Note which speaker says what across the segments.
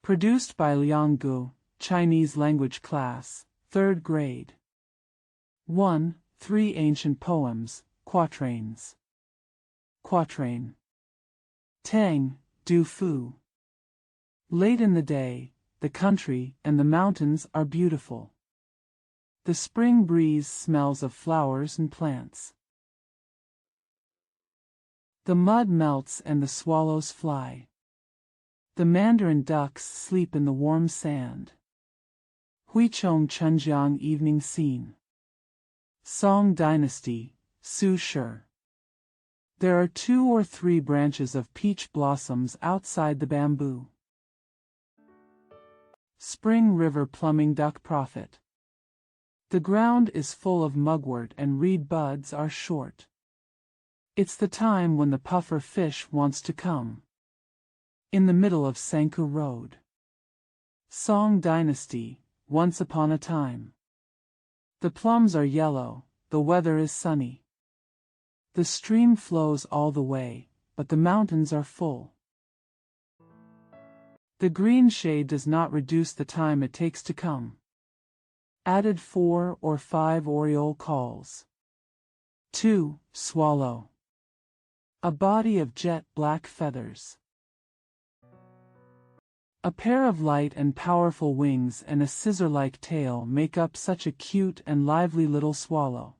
Speaker 1: Produced by Liang Gu, Chinese language class, 3rd grade. 1. 3 ancient poems, quatrains. Quatrain. Tang, Du Fu. Late in the day, the country and the mountains are beautiful. The spring breeze smells of flowers and plants. The mud melts and the swallows fly. The mandarin ducks sleep in the warm sand. Huichong Chunjiang evening scene. Song dynasty, Su Shi. There are 2 or 3 branches of peach blossoms outside the bamboo. Spring River plumbing duck profit. The ground is full of mugwort and reed buds are short. It's the time when the puffer fish wants to come. In the middle of Sanku Road. Song dynasty, once upon a time. The plums are yellow, the weather is sunny. The stream flows all the way, but the mountains are full. The green shade does not reduce the time it takes to come. Added 4 or 5 oriole calls. 2. Swallow. A body of jet black feathers. A pair of light and powerful wings and a scissor-like tail make up such a cute and lively little swallow.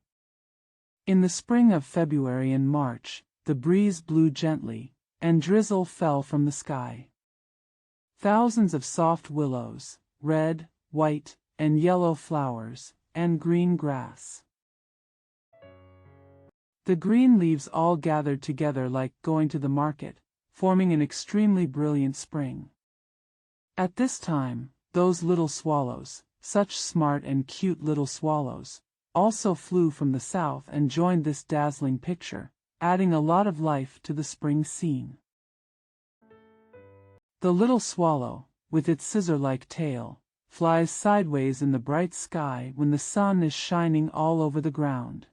Speaker 1: In the spring of February and March, the breeze blew gently, and drizzle fell from the sky. Thousands of soft willows, red, white, and yellow flowers, and green grass. The green leaves all gathered together like going to the market, forming an extremely brilliant spring. At this time, those little swallows, such smart and cute little swallows, also flew from the south and joined this dazzling picture, adding a lot of life to the spring scene. The little swallow, with its scissor-like tail, flies sideways in the bright sky when the sun is shining all over the ground.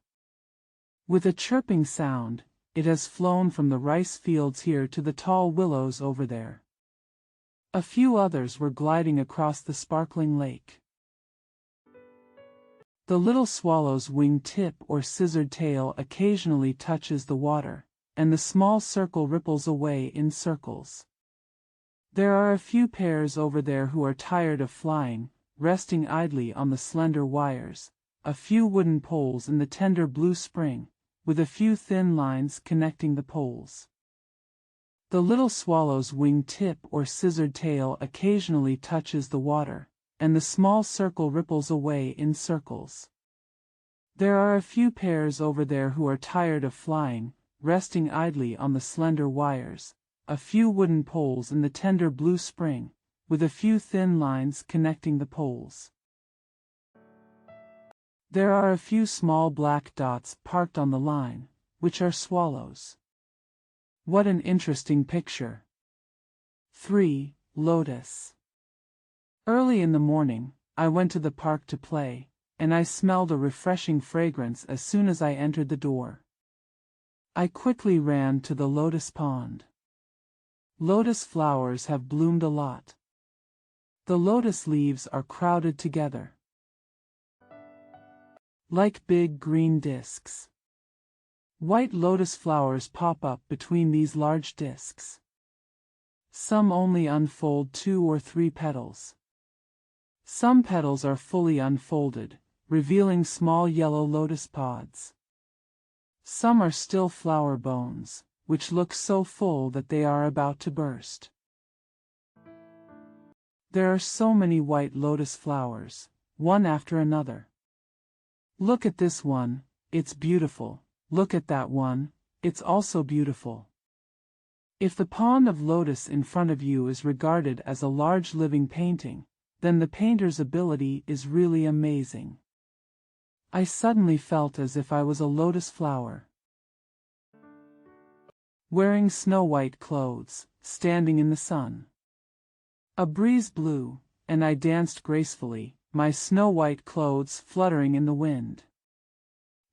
Speaker 1: With a chirping sound, it has flown from the rice fields here to the tall willows over there. A few others were gliding across the sparkling lake. The little swallow's wing tip or scissored tail occasionally touches the water, and the small circle ripples away in circles. There are a few pairs over there who are tired of flying, resting idly on the slender wires, a few wooden poles in the tender blue spring, with a few thin lines connecting the poles. The little swallow's wing tip or scissored tail occasionally touches the water, and the small circle ripples away in circles. There are a few pairs over there who are tired of flying, resting idly on the slender wires, a few wooden poles in the tender blue spring, with a few thin lines connecting the poles. There are a few small black dots parked on the line, which are swallows. What an interesting picture. 3. Lotus. Early in the morning, I went to the park to play, and I smelled a refreshing fragrance as soon as I entered the door. I quickly ran to the lotus pond. Lotus flowers have bloomed a lot. The lotus leaves are crowded together, like big green discs. White lotus flowers pop up between these large discs. Some only unfold 2 or 3 petals. Some petals are fully unfolded, revealing small yellow lotus pods. Some are still flower bones, which look so full that they are about to burst. There are so many white lotus flowers, one after another. Look at this one, it's beautiful. Look at that one, it's also beautiful. If the pond of lotus in front of you is regarded as a large living painting, then the painter's ability is really amazing. I suddenly felt as if I was a lotus flower. Wearing snow-white clothes, standing in the sun. A breeze blew, and I danced gracefully, my snow-white clothes fluttering in the wind.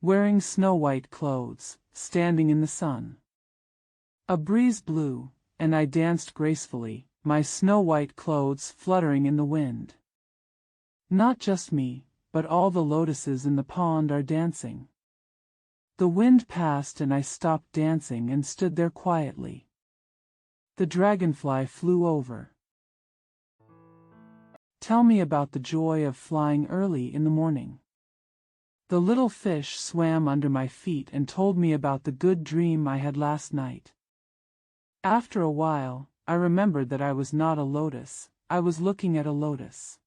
Speaker 1: Wearing snow-white clothes, standing in the sun. A breeze blew, and I danced gracefully, my snow-white clothes fluttering in the wind. Not just me, but all the lotuses in the pond are dancing. The wind passed and I stopped dancing and stood there quietly. The dragonfly flew over. Tell me about the joy of flying early in the morning. The little fish swam under my feet and told me about the good dream I had last night. After a while, I remembered that I was not a lotus, I was looking at a lotus.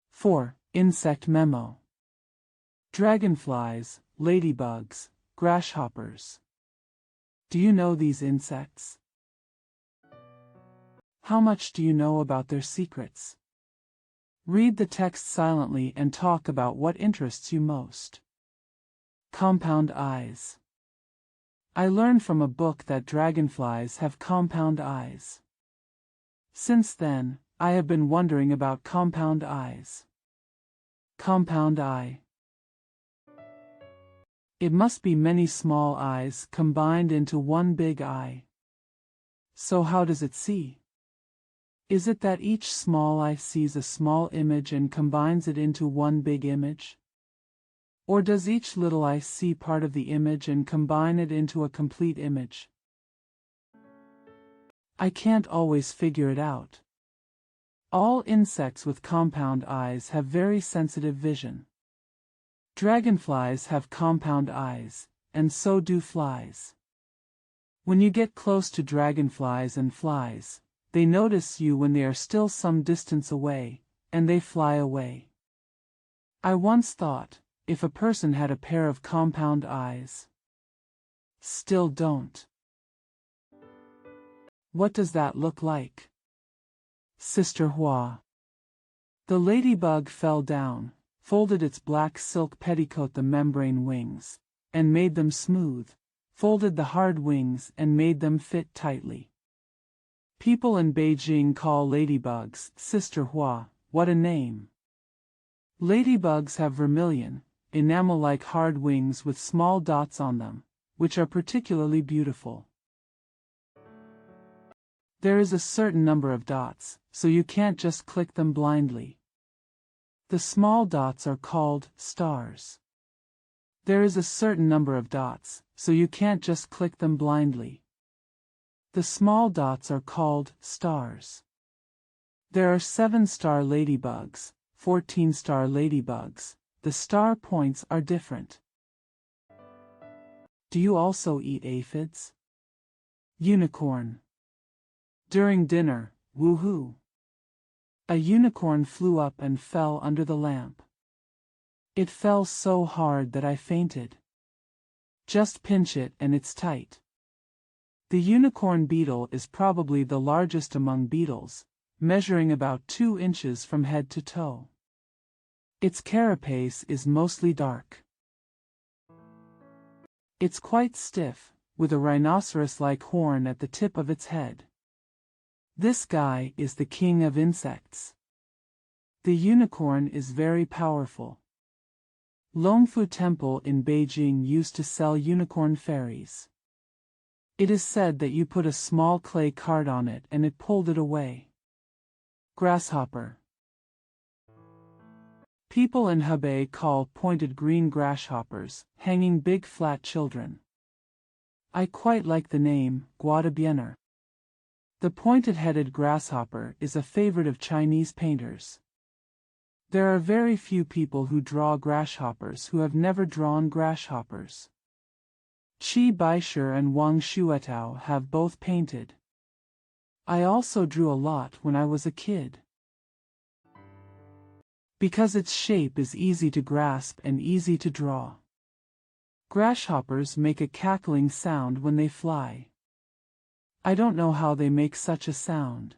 Speaker 1: 4. Insect memo. Dragonflies, ladybugs, grasshoppers. Do you know these insects? How much do you know about their secrets? Read the text silently and talk about what interests you most. Compound eyes. I learned from a book that dragonflies have compound eyes. Since then, I have been wondering about compound eyes. Compound eye. It must be many small eyes combined into one big eye. So how does it see? Is it that each small eye sees a small image and combines it into one big image? Or does each little eye see part of the image and combine it into a complete image? I can't always figure it out. All insects with compound eyes have very sensitive vision. Dragonflies have compound eyes, and so do flies. When you get close to dragonflies and flies, they notice you when they are still some distance away, and they fly away. I once thought, if a person had a pair of compound eyes. Still don't. What does that look like? Sister Hua. The ladybug fell down, folded its black silk petticoat the membrane wings, and made them smooth, folded the hard wings and made them fit tightly. People in Beijing call ladybugs Sister Hua. What a name! Ladybugs have vermilion, enamel-like hard wings with small dots on them, which are particularly beautiful. There is a certain number of dots, so you can't just click them blindly. The small dots are called stars. There is a certain number of dots, so you can't just click them blindly. The small dots are called stars. There are 7-star ladybugs, 14-star ladybugs. The star points are different. Do you also eat aphids? Unicorn. During dinner, woohoo! A unicorn flew up and fell under the lamp. It fell so hard that I fainted. Just pinch it and it's tight. The unicorn beetle is probably the largest among beetles, measuring about 2 inches from head to toe. Its carapace is mostly dark. It's quite stiff, with a rhinoceros-like horn at the tip of its head. This guy is the king of insects. The unicorn is very powerful. Longfu Temple in Beijing used to sell unicorn fairies. It is said that you put a small clay card on it and it pulled it away. Grasshopper. People in Hebei call pointed green grasshoppers hanging big flat children. I quite like the name, Guadabiener. The pointed-headed grasshopper is a favorite of Chinese painters. There are very few people who draw grasshoppers who have never drawn grasshoppers. Qi Baisher and Wang Shuetao have both painted. I also drew a lot when I was a kid. Because its shape is easy to grasp and easy to draw. Grasshoppers make a cackling sound when they fly. I don't know how they make such a sound.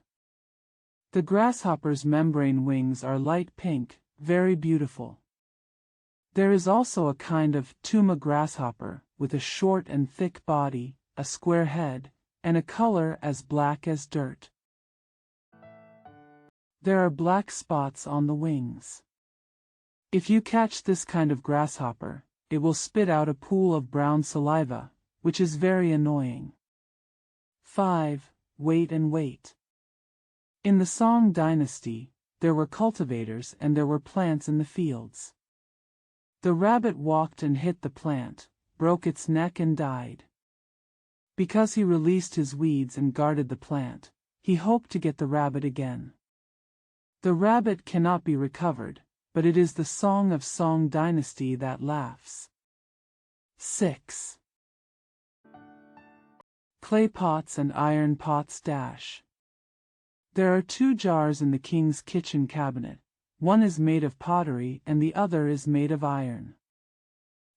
Speaker 1: The grasshopper's membrane wings are light pink, very beautiful. There is also a kind of tuma grasshopper, with a short and thick body, a square head, and a color as black as dirt. There are black spots on the wings. If you catch this kind of grasshopper, it will spit out a pool of brown saliva, which is very annoying. 5. Wait and wait. In the Song dynasty, there were cultivators and there were plants in the fields. The rabbit walked and hit the plant, broke its neck and died. Because he released his weeds and guarded the plant, he hoped to get the rabbit again. The rabbit cannot be recovered, but it is the Song of Song dynasty that laughs. 6. Clay pots and iron pots. There are 2 jars in the king's kitchen cabinet. One is made of pottery and the other is made of iron.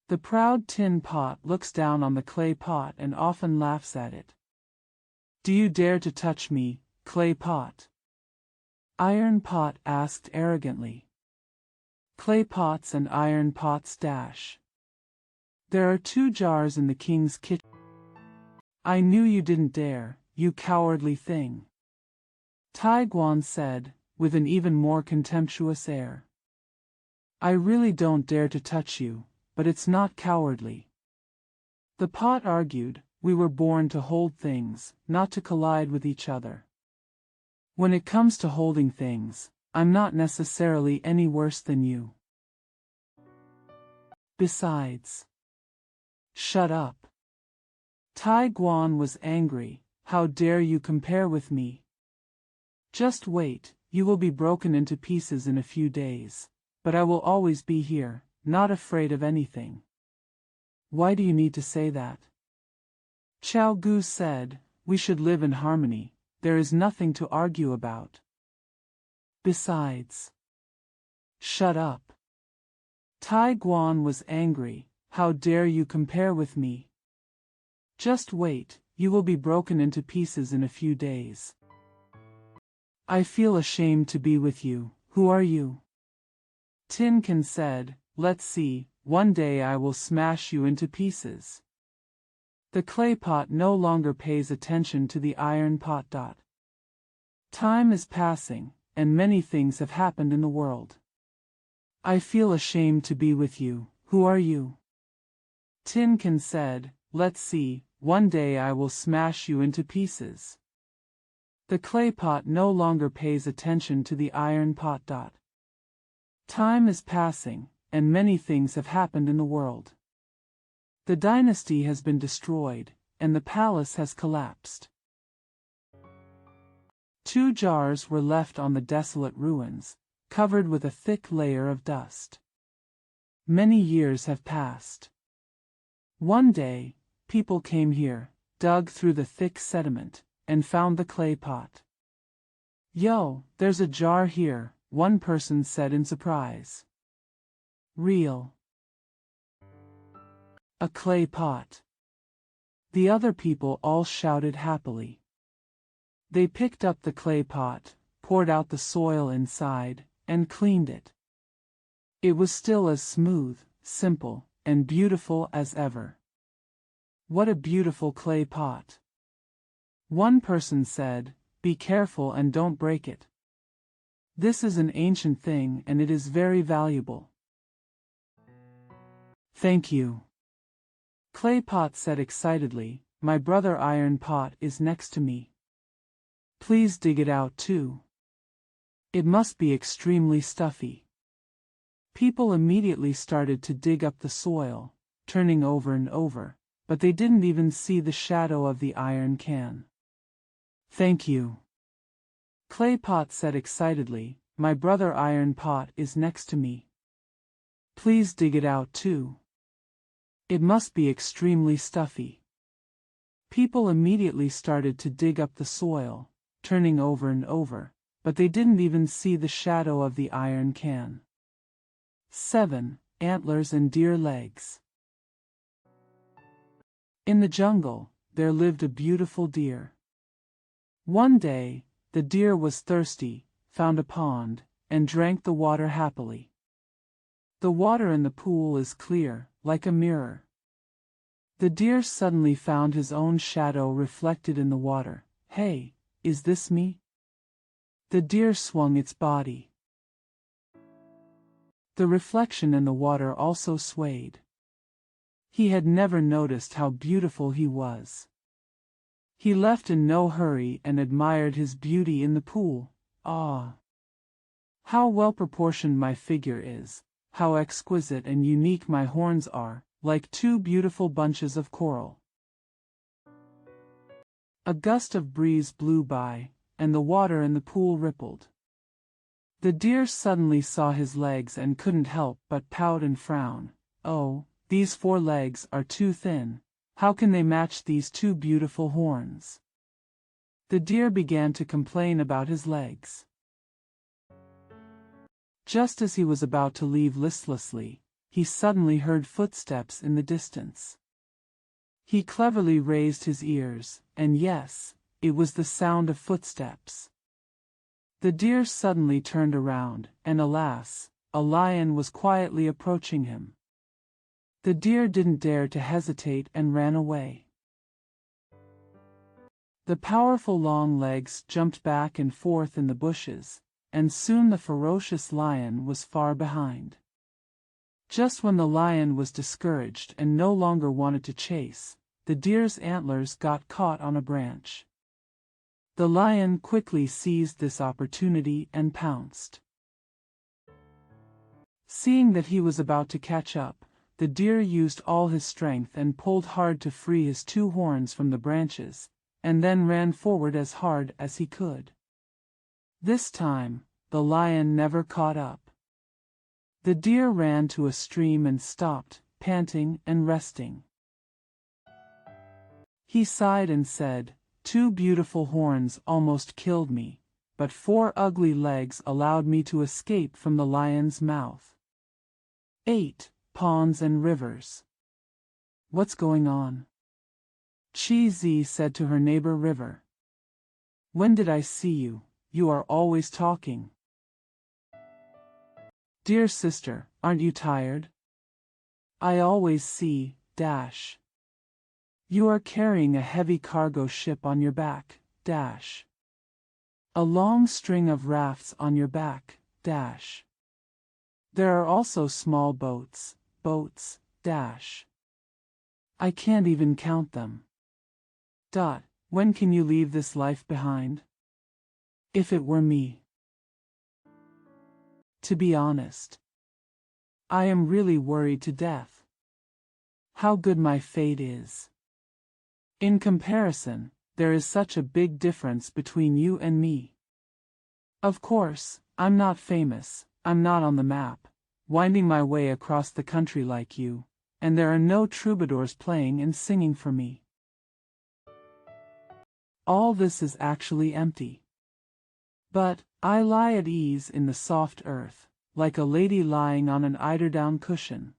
Speaker 1: The proud tin pot looks down on the clay pot and often laughs at it. Do you dare to touch me, clay pot? Iron pot asked arrogantly. Clay pots and iron pots. There are 2 jars in the king's kitchen. I knew you didn't dare, you cowardly thing. Taiguan said, with an even more contemptuous air. I really don't dare to touch you, but it's not cowardly. The pot argued, we were born to hold things, not to collide with each other. When it comes to holding things, I'm not necessarily any worse than you. Besides. Shut up. Taiguan was angry, how dare you compare with me? Just wait, you will be broken into pieces in a few days, but I will always be here, not afraid of anything. Why do you need to say that? Chao Gu said, we should live in harmony, there is nothing to argue about. Besides. Shut up. Taiguan was angry, how dare you compare with me? Just wait, you will be broken into pieces in a few days. I feel ashamed to be with you, who are you? Tin Can said, let's see, one day I will smash you into pieces. The clay pot no longer pays attention to the iron pot. Time is passing, and many things have happened in the world. I feel ashamed to be with you, who are you? Tin Can said, let's see, one day I will smash you into pieces. The clay pot no longer pays attention to the iron pot. Time is passing, and many things have happened in the world. The dynasty has been destroyed, and the palace has collapsed. 2 jars were left on the desolate ruins, covered with a thick layer of dust. Many years have passed. One day, people came here, dug through the thick sediment, and found the clay pot. Yo, there's a jar here, one person said in surprise. Real. A clay pot. The other people all shouted happily. They picked up the clay pot, poured out the soil inside, and cleaned it. It was still as smooth, simple, and beautiful as ever. What a beautiful clay pot. One person said, be careful and don't break it. This is an ancient thing and it is very valuable. Thank you. Clay pot said excitedly, my brother iron pot is next to me. Please dig it out too. It must be extremely stuffy. People immediately started to dig up the soil, turning over and over, but they didn't even see the shadow of the iron can. Thank you. Clay pot said excitedly, my brother iron pot is next to me. Please dig it out too. It must be extremely stuffy. People immediately started to dig up the soil, turning over and over, but they didn't even see the shadow of the iron can. 7. Antlers and deer legs. In the jungle, there lived a beautiful deer. One day, the deer was thirsty, found a pond, and drank the water happily. The water in the pool is clear, like a mirror. The deer suddenly found his own shadow reflected in the water. Hey, is this me? The deer swung its body. The reflection in the water also swayed. He had never noticed how beautiful he was. He left in no hurry and admired his beauty in the pool, Ah! How well proportioned my figure is, how exquisite and unique my horns are, like two beautiful bunches of coral. A gust of breeze blew by, and the water in the pool rippled. The deer suddenly saw his legs and couldn't help but pout and frown. Oh, these 4 legs are too thin. How can they match these 2 beautiful horns? The deer began to complain about his legs. Just as he was about to leave listlessly, he suddenly heard footsteps in the distance. He cleverly raised his ears, and yes, it was the sound of footsteps. The deer suddenly turned around, and alas, a lion was quietly approaching him. The deer didn't dare to hesitate and ran away. The powerful long legs jumped back and forth in the bushes, and soon the ferocious lion was far behind. Just when the lion was discouraged and no longer wanted to chase, the deer's antlers got caught on a branch. The lion quickly seized this opportunity and pounced. Seeing that he was about to catch up, the deer used all his strength and pulled hard to free his 2 horns from the branches, and then ran forward as hard as he could. This time, the lion never caught up. The deer ran to a stream and stopped, panting and resting. He sighed and said, 2 beautiful horns almost killed me, but 4 ugly legs allowed me to escape from the lion's mouth. 8 ponds and rivers. What's going on? Chi said to her neighbor River. When did I see you? You are always talking. Dear sister, aren't you tired? I always see, dash. You are carrying a heavy cargo ship on your back, dash. A long string of rafts on your back, dash. There are also small boats, dash. I can't even count them. When can you leave this life behind? If it were me. To be honest, I am really worried to death. How good my fate is. In comparison, there is such a big difference between you and me. Of course, I'm not famous, I'm not on the map, winding my way across the country like you, and there are no troubadours playing and singing for me. All this is actually empty. But I lie at ease in the soft earth, like a lady lying on an eiderdown cushion.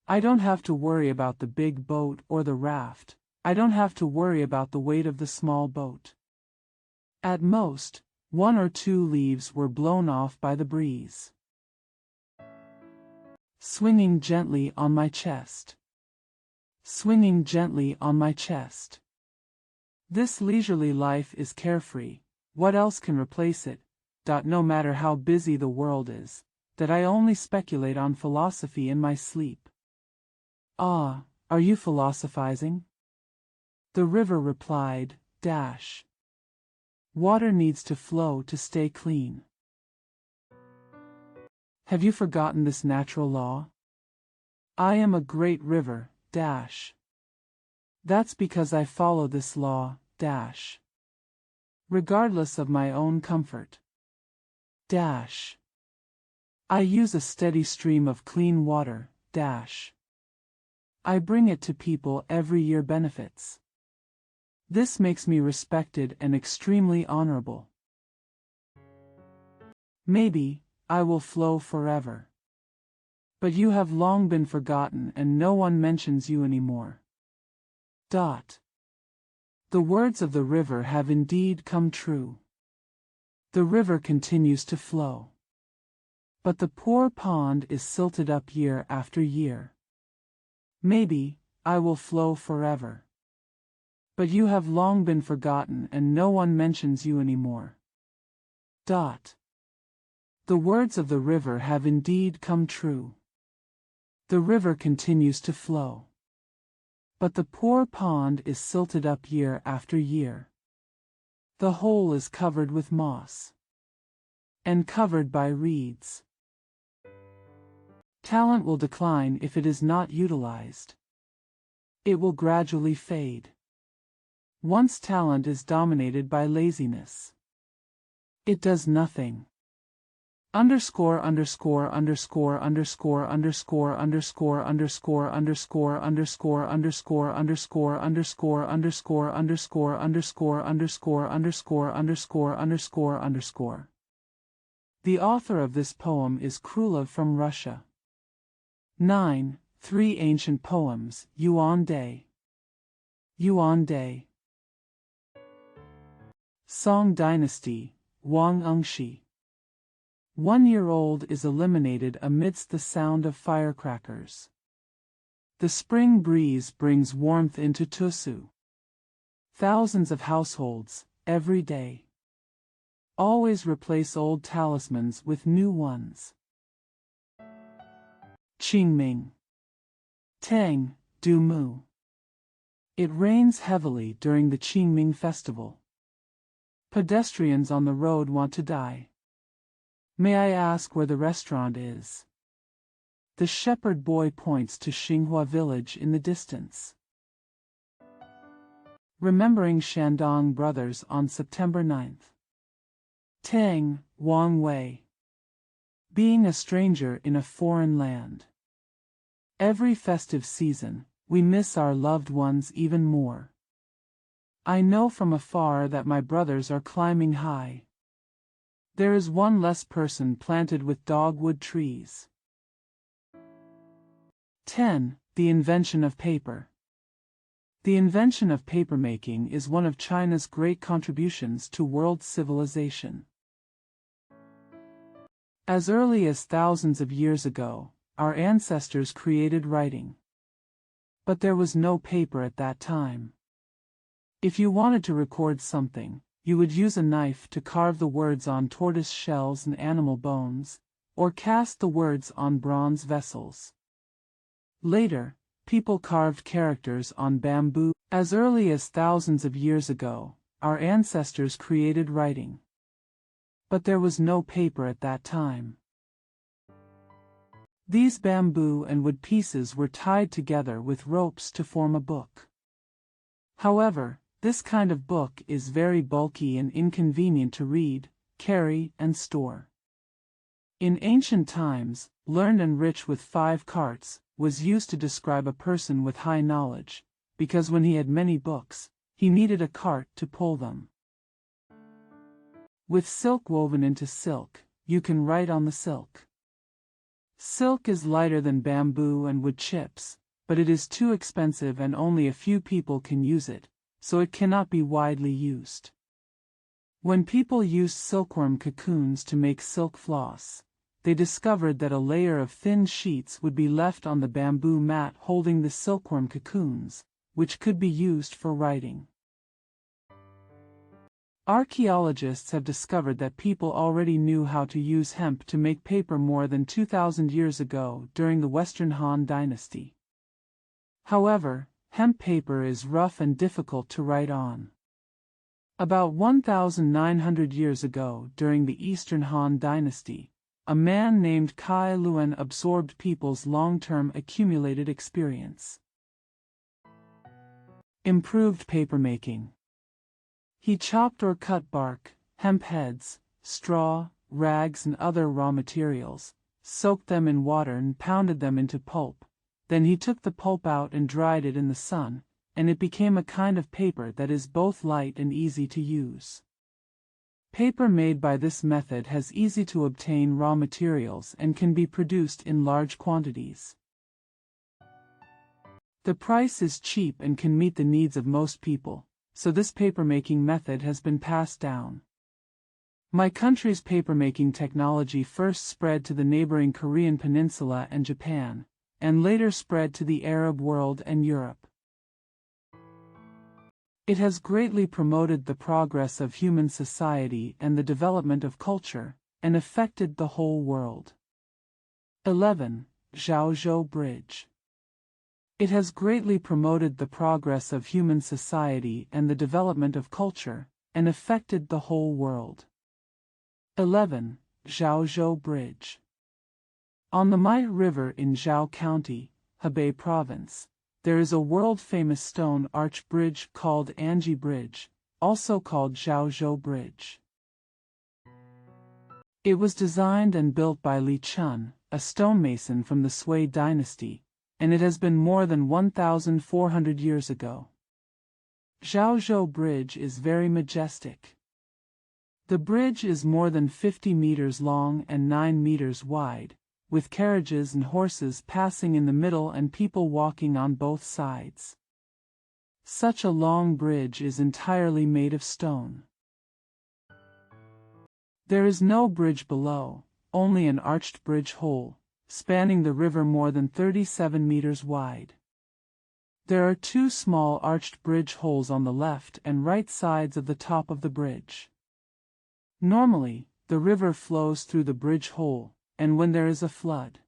Speaker 1: I don't have to worry about the big boat or the raft. I don't have to worry about the weight of the small boat. At most, 1 or 2 leaves were blown off by the breeze, swinging gently on my chest. Swinging gently on my chest. This leisurely life is carefree. What else can replace it? No matter how busy the world is, that I only speculate on philosophy in my sleep. Ah, are you philosophizing? The river replied, dash. Water needs to flow to stay clean. Have you forgotten this natural law? I am a great river, dash. That's because I follow this law, dash. Regardless of my own comfort. Dash. I use a steady stream of clean water, dash. I bring it to people every year benefits. This makes me respected and extremely honorable. Maybe I will flow forever. But you have long been forgotten and no one mentions you anymore. The words of the river have indeed come true. The river continues to flow. But the poor pond is silted up year after year. Maybe I will flow forever. But you have long been forgotten and no one mentions you anymore. The words of the river have indeed come true. The river continues to flow. But the poor pond is silted up year after year. The hole is covered with moss. and covered by reeds. Talent will decline if it is not utilized. It will gradually fade. Once talent is dominated by laziness, it does nothing. Underscore underscore underscore underscore underscore underscore underscore underscore underscore underscore underscore underscore underscore underscore underscore underscore underscore underscore underscore underscore. The author of this poem is Krylov from Russia. 9. 3 Ancient Poems, Yuan Day. Yuan Day. Song Dynasty, Wang Engshi. 1-year-old is eliminated amidst the sound of firecrackers. The spring breeze brings warmth into Tusu. Thousands of households, every day, always replace old talismans with new ones. Qingming. Tang, Du Mu. It rains heavily during the Qingming festival. Pedestrians on the road want to die. May I ask where the restaurant is? The shepherd boy points to Xinghua village in the distance. Remembering Shandong brothers on September 9th. Tang, Wang Wei. Being a stranger in a foreign land. Every festive season, we miss our loved ones even more. I know from afar that my brothers are climbing high. There is one less person planted with dogwood trees. 10. The invention of paper. The invention of papermaking is one of China's great contributions to world civilization. As early as thousands of years ago, our ancestors created writing. But there was no paper at that time. If you wanted to record something, you would use a knife to carve the words on tortoise shells and animal bones, or cast the words on bronze vessels. Later, people carved characters on bamboo. As early as thousands of years ago, our ancestors created writing. But there was no paper at that time. These bamboo and wood pieces were tied together with ropes to form a book. However, this kind of book is very bulky and inconvenient to read, carry, and store. In ancient times, learned and rich with 5 carts was used to describe a person with high knowledge, because when he had many books, he needed a cart to pull them. With silk woven into silk, you can write on the silk. Silk is lighter than bamboo and wood chips, but it is too expensive and only a few people can use it, so it cannot be widely used. When people used silkworm cocoons to make silk floss, they discovered that a layer of thin sheets would be left on the bamboo mat holding the silkworm cocoons, which could be used for writing. Archaeologists have discovered that people already knew how to use hemp to make paper more than 2,000 years ago during the Western Han Dynasty. However, hemp paper is rough and difficult to write on. About 1,900 years ago during the Eastern Han Dynasty, a man named Kai Luan absorbed people's long-term accumulated experience. Improved papermaking. He chopped or cut bark, hemp heads, straw, rags and other raw materials, soaked them in water and pounded them into pulp. Then he took the pulp out and dried it in the sun, and it became a kind of paper that is both light and easy to use. Paper made by this method has easy to obtain raw materials and can be produced in large quantities. The price is cheap and can meet the needs of most people, so this papermaking method has been passed down. My country's papermaking technology first spread to the neighboring Korean peninsula and Japan, and later spread to the Arab world and Europe. It has greatly promoted the progress of human society and the development of culture, and affected the whole world. 11. Zhaozhou Bridge. It has greatly promoted the progress of human society and the development of culture, and affected the whole world. 11. Zhaozhou Bridge. On the Mai River in Zhao County, Hebei Province, there is a world-famous stone arch bridge called Anji Bridge, also called Zhaozhou Bridge. It was designed and built by Li Chun, a stonemason from the Sui dynasty, and it has been more than 1,400 years ago. Zhaozhou Bridge is very majestic. The bridge is more than 50 meters long and 9 meters wide, with carriages and horses passing in the middle and people walking on both sides. Such a long bridge is entirely made of stone. There is no bridge below, only an arched bridge hole, spanning the river more than 37 meters wide. There are two small arched bridge holes on the left and right sides of the top of the bridge. Normally, the river flows through the bridge hole, and when there is a flood,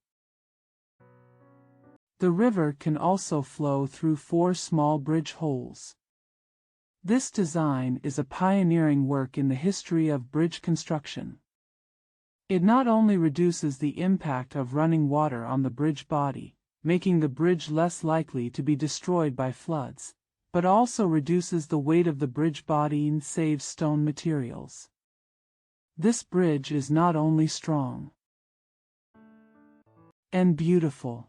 Speaker 1: the river can also flow through 4 small bridge holes. This design is a pioneering work in the history of bridge construction. It not only reduces the impact of running water on the bridge body, making the bridge less likely to be destroyed by floods, but also reduces the weight of the bridge body and saves stone materials. This bridge is not only strong and beautiful.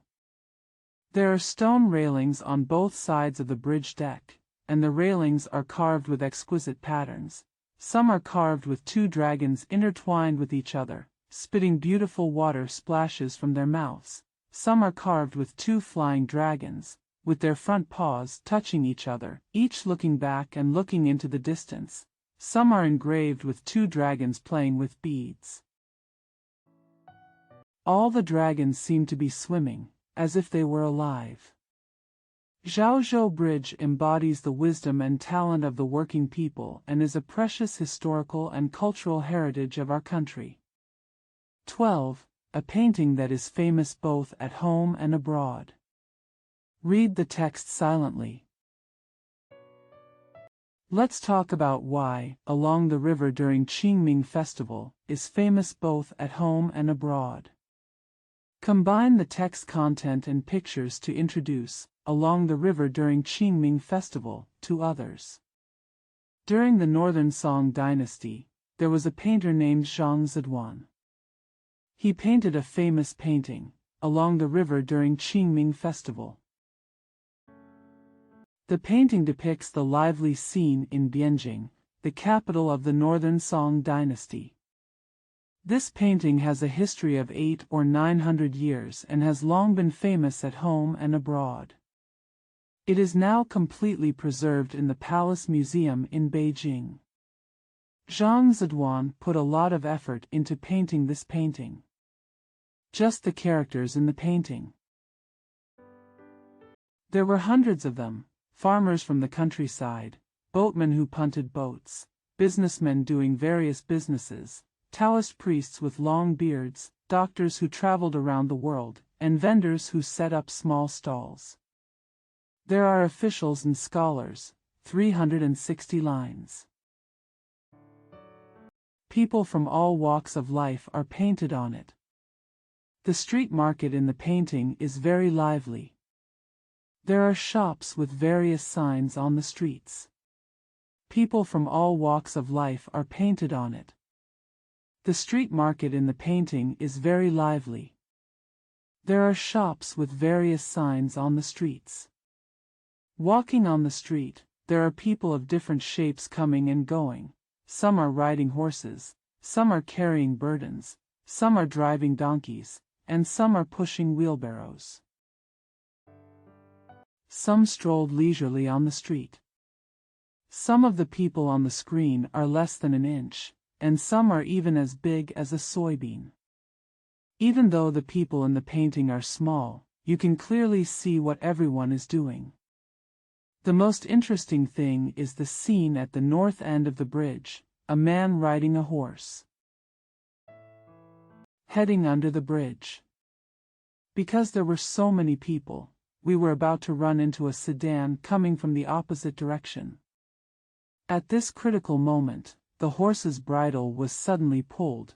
Speaker 1: There are stone railings on both sides of the bridge deck, and the railings are carved with exquisite patterns. Some are carved with 2 dragons intertwined with each other, spitting beautiful water splashes from their mouths. Some are carved with 2 flying dragons, with their front paws touching each other, each looking back and looking into the distance. Some are engraved with 2 dragons playing with beads. All the dragons seem to be swimming, as if they were alive. Zhaozhou Bridge embodies the wisdom and talent of the working people and is a precious historical and cultural heritage of our country. 12. A painting that is famous both at home and abroad. Read the text silently. Let's talk about why Along the River during Qingming Festival is famous both at home and abroad. Combine the text content and pictures to introduce Along the River during Qingming Festival to others. During the Northern Song dynasty, there was a painter named Zhang Ziduan. He painted a famous painting, Along the River during Qingming Festival. The painting depicts the lively scene in Bianjing, the capital of the Northern Song dynasty. This painting has a history of 800 or 900 years and has long been famous at home and abroad. It is now completely preserved in the Palace Museum in Beijing. Zhang Ziduan put a lot of effort into painting this painting. Just the characters in the painting. There were hundreds of them, farmers from the countryside, boatmen who punted boats, businessmen doing various businesses, Taoist priests with long beards, doctors who traveled around the world, and vendors who set up small stalls. There are officials and scholars, 360 lines. People from all walks of life are painted on it. The street market in the painting is very lively. There are shops with various signs on the streets. People from all walks of life are painted on it. The street market in the painting is very lively. There are shops with various signs on the streets. Walking on the street, there are people of different shapes coming and going. Some are riding horses, some are carrying burdens, some are driving donkeys, and some are pushing wheelbarrows. Some strolled leisurely on the street. Some of the people on the screen are less than an inch, and some are even as big as a soybean. Even though the people in the painting are small, you can clearly see what everyone is doing. The most interesting thing is the scene at the north end of the bridge, a man riding a horse, heading under the bridge. Because there were so many people, we were about to run into a sedan coming from the opposite direction. At this critical moment, the horse's bridle was suddenly pulled,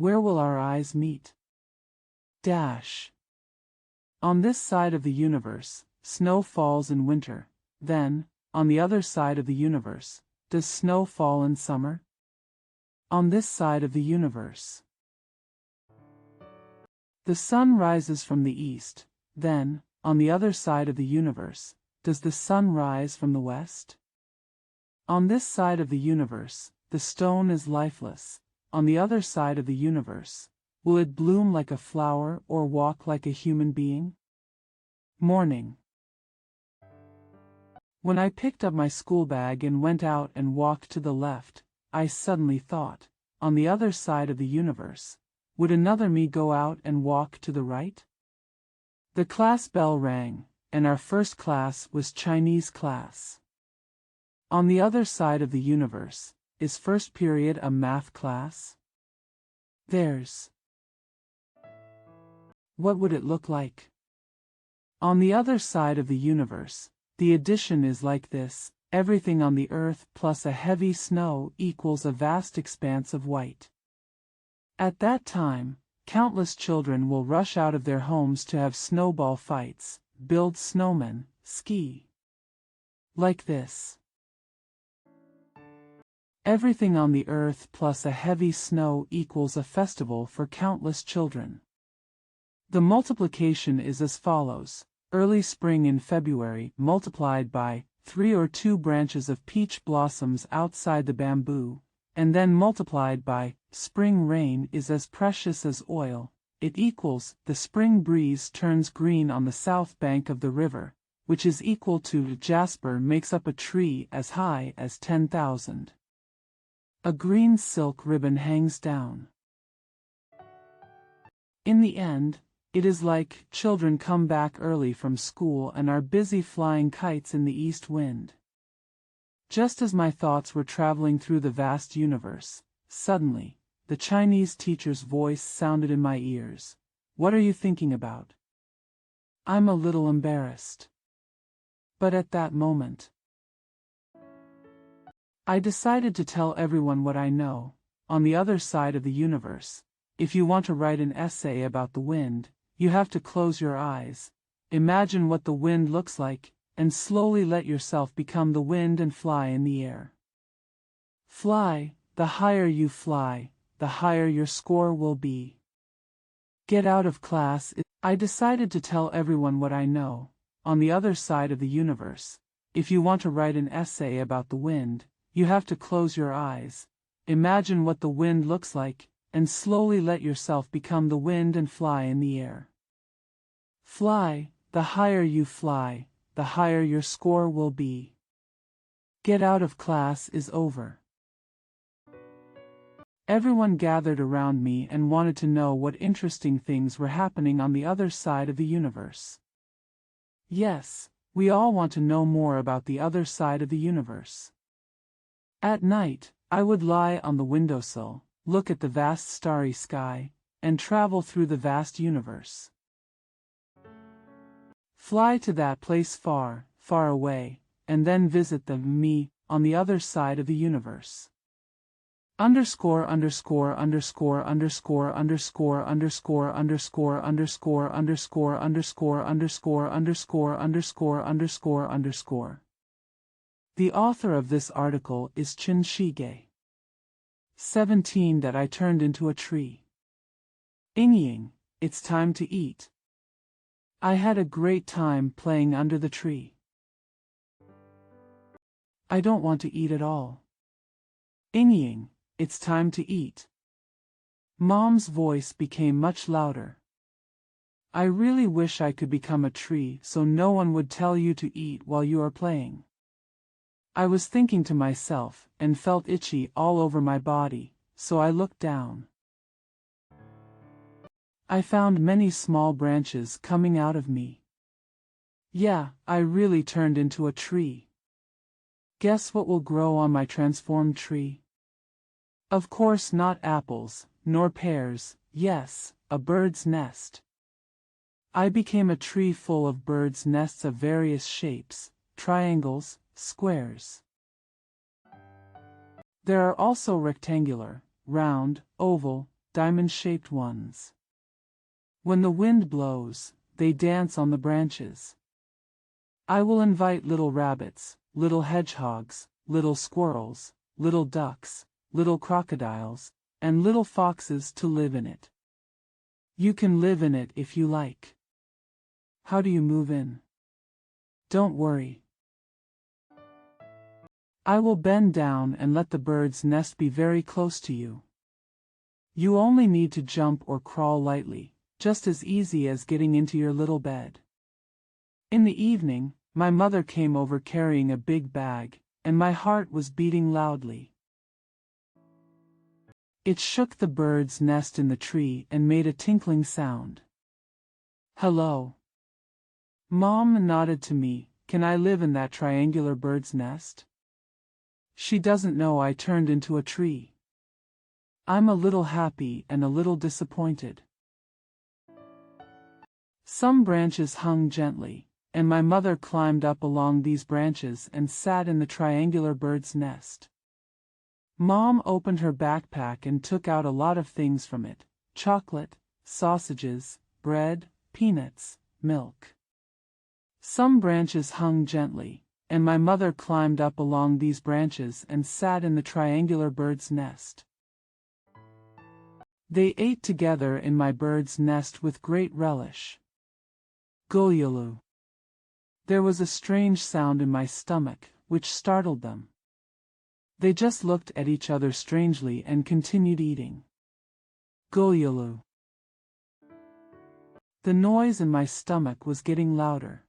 Speaker 1: Where will our eyes meet? Dash. On this side of the universe, snow falls in winter. Then, on the other side of the universe, does snow fall in summer? On this side of the universe. The sun rises from the east. Then, on the other side of the universe, does the sun rise from the west? On this side of the universe, the stone is lifeless. On the other side of the universe, will it bloom like a flower or walk like a human being? Morning. When I picked up my school bag and went out and walked to the left, I suddenly thought, on the other side of the universe, would another me go out and walk to the right? The class bell rang, and our first class was Chinese class. On the other side of the universe, is first period a math class? There's. What would it look like? On the other side of the universe, the addition is like this: everything on the earth plus a heavy snow equals a vast expanse of white. At that time, countless children will rush out of their homes to have snowball fights, build snowmen, ski. Like this. Everything on the earth plus a heavy snow equals a festival for countless children. The multiplication is as follows: early spring in February multiplied by 3 or 2 branches of peach blossoms outside the bamboo, and then multiplied by spring rain is as precious as oil. It equals the spring breeze turns green on the south bank of the river, which is equal to jasper makes up a tree as high as 10,000. A green silk ribbon hangs down. In the end, it is like children come back early from school and are busy flying kites in the east wind. Just as my thoughts were traveling through the vast universe, suddenly, the Chinese teacher's voice sounded in my ears. What are you thinking about? I'm a little embarrassed. But at that moment, I decided to tell everyone what I know. On the other side of the universe, if you want to write an essay about the wind, you have to close your eyes, imagine what the wind looks like, and slowly let yourself become the wind and fly in the air. Fly, the higher you fly, the higher your score will be. Get out of class. I decided to tell everyone what I know. On the other side of the universe, if you want to write an essay about the wind, you have to close your eyes, imagine what the wind looks like, and slowly let yourself become the wind and fly in the air. Fly, the higher you fly, the higher your score will be. Get out of class is over. Everyone gathered around me and wanted to know what interesting things were happening on the other side of the universe. Yes, we all want to know more about the other side of the universe. At night, I would lie on the windowsill, look at the vast starry sky, and travel through the vast universe. Fly to that place far, far away, and then visit me on the other side of the universe. Underscore underscore underscore underscore underscore underscore underscore underscore underscore underscore underscore underscore underscore underscore underscore. The author of this article is Chin Shige. 17 that I turned into a tree. Ying, it's time to eat. I had a great time playing under the tree. I don't want to eat at all. Ying, it's time to eat. Mom's voice became much louder. I really wish I could become a tree so no one would tell you to eat while you are playing. I was thinking to myself and felt itchy all over my body, so I looked down. I found many small branches coming out of me. Yeah, I really turned into a tree. Guess what will grow on my transformed tree? Of course not apples, nor pears, yes, a bird's nest. I became a tree full of birds' nests of various shapes, triangles, squares. There are also rectangular, round, oval, diamond-shaped ones. When the wind blows, they dance on the branches. I will invite little rabbits, little hedgehogs, little squirrels, little ducks, little crocodiles, and little foxes to live in it. You can live in it if you like. How do you move in? Don't worry. I will bend down and let the bird's nest be very close to you. You only need to jump or crawl lightly, just as easy as getting into your little bed. In the evening, my mother came over carrying a big bag, and my heart was beating loudly. It shook the bird's nest in the tree and made a tinkling sound. Hello. Mom nodded to me. Can I live in that triangular bird's nest? She doesn't know I turned into a tree. I'm a little happy and a little disappointed. Some branches hung gently, and my mother climbed up along these branches and sat in the triangular bird's nest. Mom opened her backpack and took out a lot of things from it: chocolate, sausages, bread, peanuts, milk. Some branches hung gently, and my mother climbed up along these branches and sat in the triangular bird's nest. They ate together in my bird's nest with great relish. Gulyulu. There was a strange sound in my stomach, which startled them. They just looked at each other strangely and continued eating. Gulyulu. The noise in my stomach was getting louder.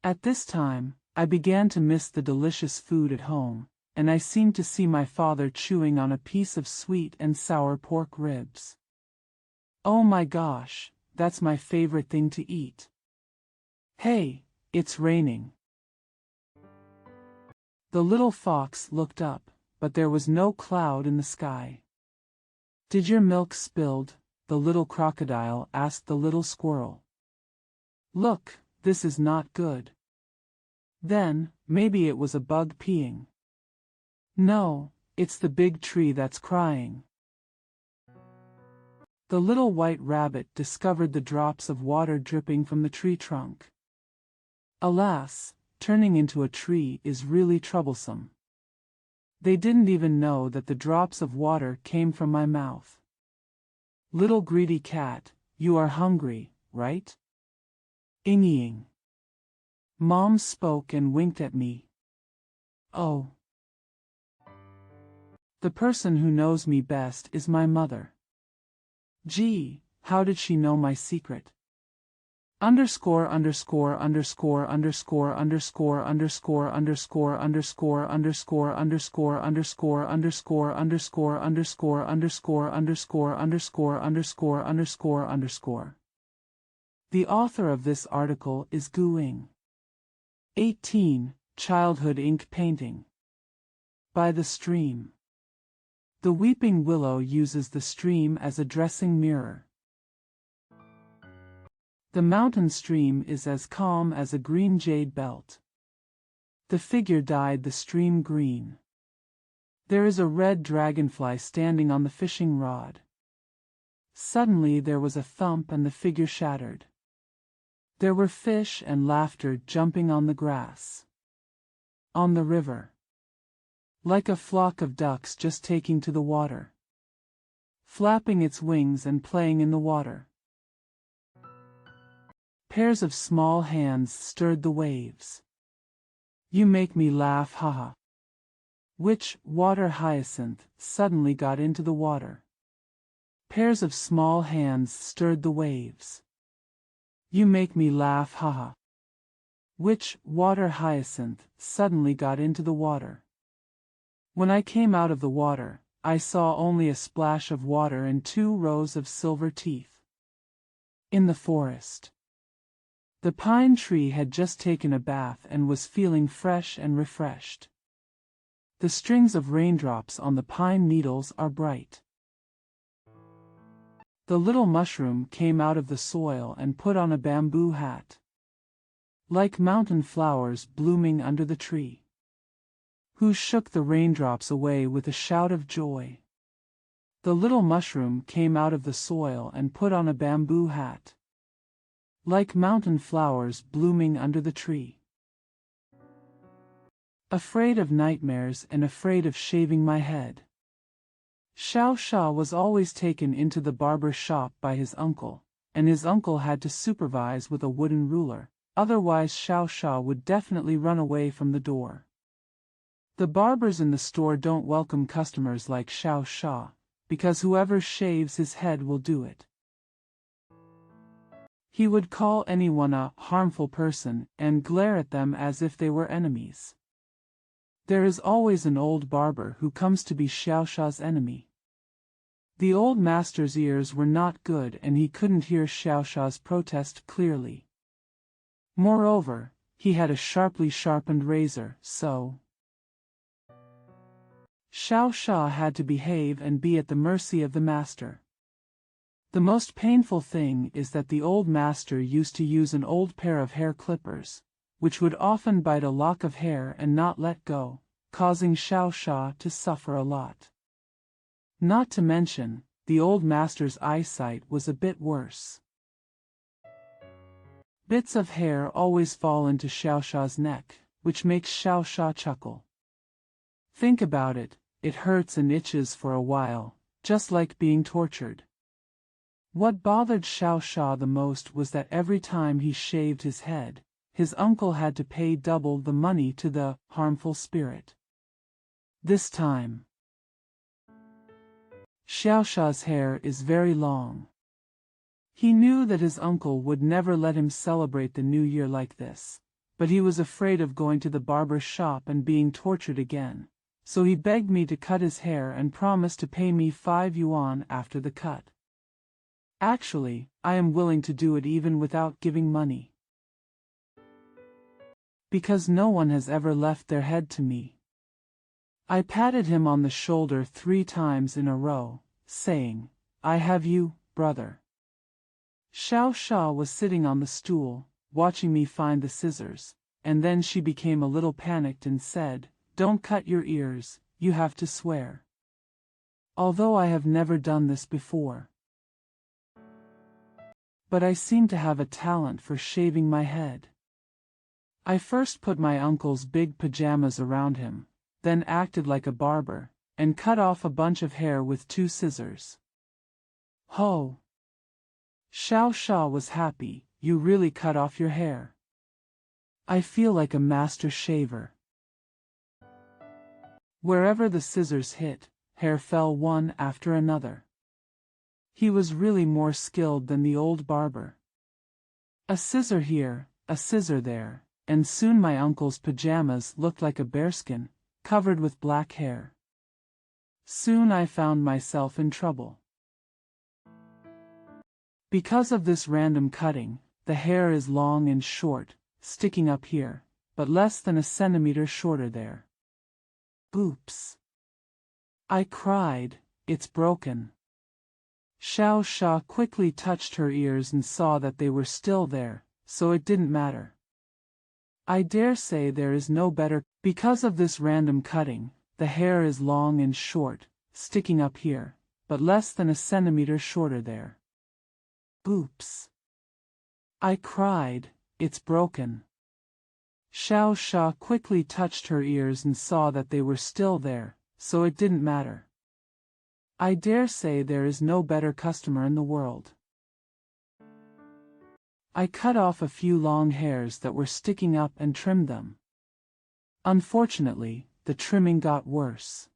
Speaker 1: At this time, I began to miss the delicious food at home, and I seemed to see my father chewing on a piece of sweet and sour pork ribs. Oh my gosh, that's my favorite thing to eat. Hey, it's raining. The little fox looked up, but there was no cloud in the sky. Did your milk spilled? The little crocodile asked the little squirrel. Look, this is not good. Then, maybe it was a bug peeing. No, it's the big tree that's crying. The little white rabbit discovered the drops of water dripping from the tree trunk. Alas, turning into a tree is really troublesome. They didn't even know that the drops of water came from my mouth. Little greedy cat, you are hungry, right? Inging. Mom spoke and winked at me. Oh. The person who knows me best is my mother. Gee, how did she know my secret? Underscore underscore underscore underscore underscore underscore underscore underscore underscore underscore underscore underscore underscore underscore underscore underscore underscore underscore underscore underscore. The author of this article is Gu Ing. 18. Childhood ink painting. By the stream. The weeping willow uses the stream as a dressing mirror. The mountain stream is as calm as a green jade belt. The figure dyed the stream green. There is a red dragonfly standing on the fishing rod. Suddenly there was a thump and the figure shattered. There were fish and laughter jumping on the grass. On the river. Like a flock of ducks just taking to the water. Flapping its wings and playing in the water. Pairs of small hands stirred the waves. You make me laugh, haha. Which water hyacinth suddenly got into the water? Pairs of small hands stirred the waves. You make me laugh, haha. Which water hyacinth suddenly got into the water? When I came out of the water, I saw only a splash of water and 2 rows of silver teeth. In the forest. The pine tree had just taken a bath and was feeling fresh and refreshed. The strings of raindrops on the pine needles are bright. The little mushroom came out of the soil and put on a bamboo hat. Like mountain flowers blooming under the tree. Who shook the raindrops away with a shout of joy. The little mushroom came out of the soil and put on a bamboo hat, like mountain flowers blooming under the tree. Afraid of nightmares and afraid of shaving my head, Xiao Sha was always taken into the barber's shop by his uncle, and his uncle had to supervise with a wooden ruler, otherwise Xiao Sha would definitely run away from the door. The barbers in the store don't welcome customers like Xiao Sha, because whoever shaves his head will do it. He would call anyone a harmful person and glare at them as if they were enemies. There is always an old barber who comes to be Xiao Sha's enemy. The old master's ears were not good and he couldn't hear Xiao Sha's protest clearly. Moreover, he had a sharply sharpened razor, so Xiao Sha had to behave and be at the mercy of the master. The most painful thing is that the old master used to use an old pair of hair clippers, which would often bite a lock of hair and not let go, causing Xiao Sha to suffer a lot. Not to mention, the old master's eyesight was a bit worse. Bits of hair always fall into Xiao Sha's neck, which makes Xiao Sha chuckle. Think about it, it hurts and itches for a while, just like being tortured. What bothered Xiao Sha the most was that every time he shaved his head, his uncle had to pay double the money to the harmful spirit. This time, Xiao Sha's hair is very long. He knew that his uncle would never let him celebrate the new year like this, but he was afraid of going to the barber's shop and being tortured again, so he begged me to cut his hair and promised to pay me 5 yuan after the cut. Actually, I am willing to do it even without giving money, because no one has ever left their head to me. I patted him on the shoulder 3 times in a row, saying, "I have you, brother." Xiao Sha was sitting on the stool, watching me find the scissors, and then she became a little panicked and said, "Don't cut your ears, you have to swear." Although I have never done this before, but I seem to have a talent for shaving my head. I first put my uncle's big pajamas around him, then acted like a barber, and cut off a bunch of hair with 2 scissors. Ho! Xiao Sha was happy. "You really cut off your hair. I feel like a master shaver." Wherever the scissors hit, hair fell one after another. He was really more skilled than the old barber. A scissor here, a scissor there, and soon my uncle's pajamas looked like a bearskin, covered with black hair. Soon I found myself in trouble. Because of this random cutting, the hair is long and short, sticking up here, but less than a centimeter shorter there. Oops! I cried, "It's broken." Xiao Sha quickly touched her ears and saw that they were still there, so it didn't matter. I dare say there is no better. Because of this random cutting, the hair is long and short, sticking up here, but less than a centimeter shorter there. Oops! I cried, "It's broken." Xiao Sha quickly touched her ears and saw that they were still there, so it didn't matter. I dare say there is no better customer in the world. I cut off a few long hairs that were sticking up and trimmed them. Unfortunately, the trimming got worse.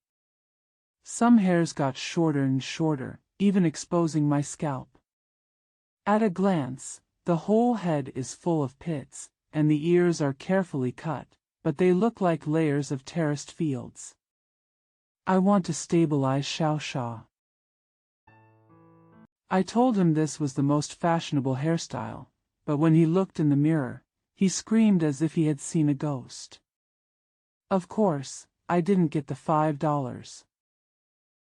Speaker 1: Some hairs got shorter and shorter, even exposing my scalp. At a glance, the whole head is full of pits, and the ears are carefully cut, but they look like layers of terraced fields. I want to stabilize Xiao Sha. I told him this was the most fashionable hairstyle, but when he looked in the mirror, he screamed as if he had seen a ghost. Of course, I didn't get the $5.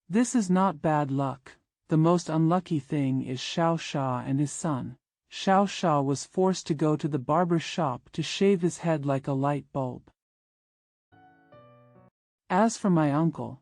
Speaker 1: This is not bad luck. The most unlucky thing is Xiao Sha and his son. Xiao Sha was forced to go to the barber's shop to shave his head like a light bulb. As for my uncle,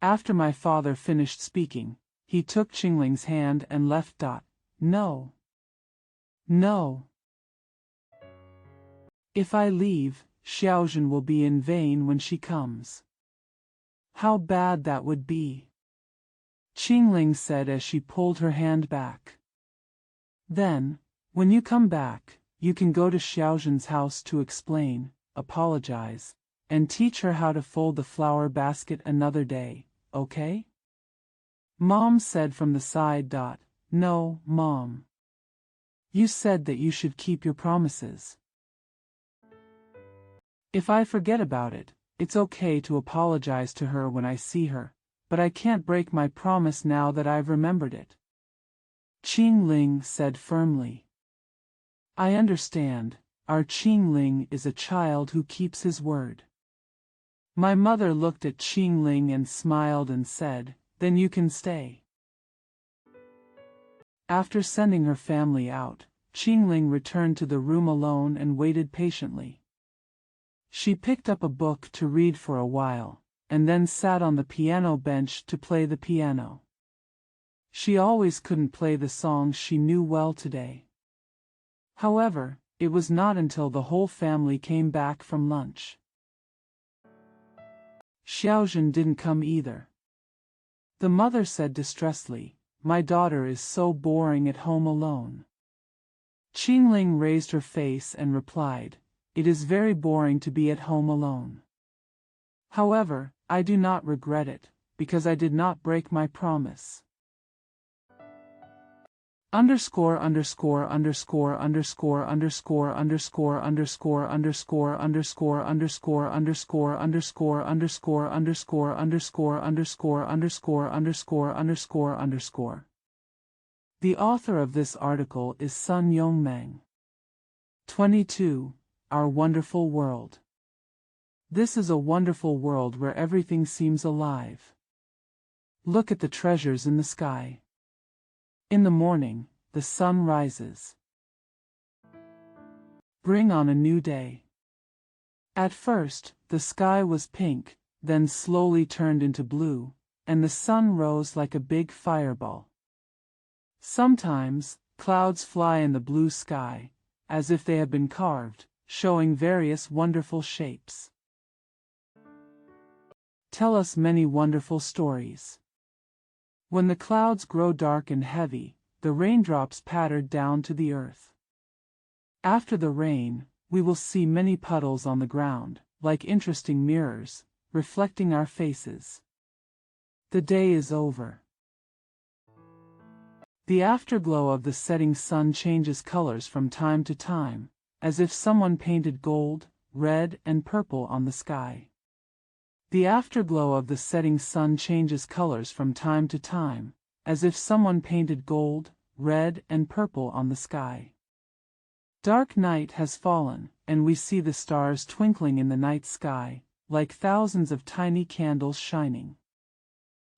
Speaker 1: After my father finished speaking, he took Qingling's hand and left. No. No. If I leave, Xiaozhen will be in vain when she comes. How bad that would be, Qingling said as she pulled her hand back. Then, when you come back, you can go to Xiaozhen's house to explain, apologize, and teach her how to fold the flower basket another day, okay? Mom said from the side. No, Mom. You said that you should keep your promises. If I forget about it, it's okay to apologize to her when I see her, but I can't break my promise now that I've remembered it, Qingling said firmly. I understand, our Qingling is a child who keeps his word. My mother looked at Qingling and smiled and said, then you can stay. After sending her family out, Qingling returned to the room alone and waited patiently. She picked up a book to read for a while, and then sat on the piano bench to play the piano. She always couldn't play the songs she knew well today. However, it was not until the whole family came back from lunch. Xiaozhen didn't come either. The mother said distressfully, my daughter is so boring at home alone. Qingling raised her face and replied, it is very boring to be at home alone. However, I do not regret it, because I did not break my promise. Underscore underscore underscore underscore underscore underscore underscore underscore underscore underscore underscore underscore underscore underscore underscore underscore underscore underscore underscore underscore. The author of this article is Sun Yongmeng. 22. Our Wonderful World. This is a wonderful world where everything seems alive. Look at the treasures in the sky. In the morning, the sun rises. Bring on a new day. At first, the sky was pink, then slowly turned into blue, and the sun rose like a big fireball. Sometimes, clouds fly in the blue sky, as if they have been carved, showing various wonderful shapes. Tell us many wonderful stories. When the clouds grow dark and heavy, the raindrops patter down to the earth. After the rain, we will see many puddles on the ground, like interesting mirrors, reflecting our faces. The day is over. The afterglow of the setting sun changes colors from time to time, as if someone painted gold, red, and purple on the sky. The afterglow of the setting sun changes colors from time to time, as if someone painted gold, red, and purple on the sky. Dark night has fallen, and we see the stars twinkling in the night sky, like thousands of tiny candles shining.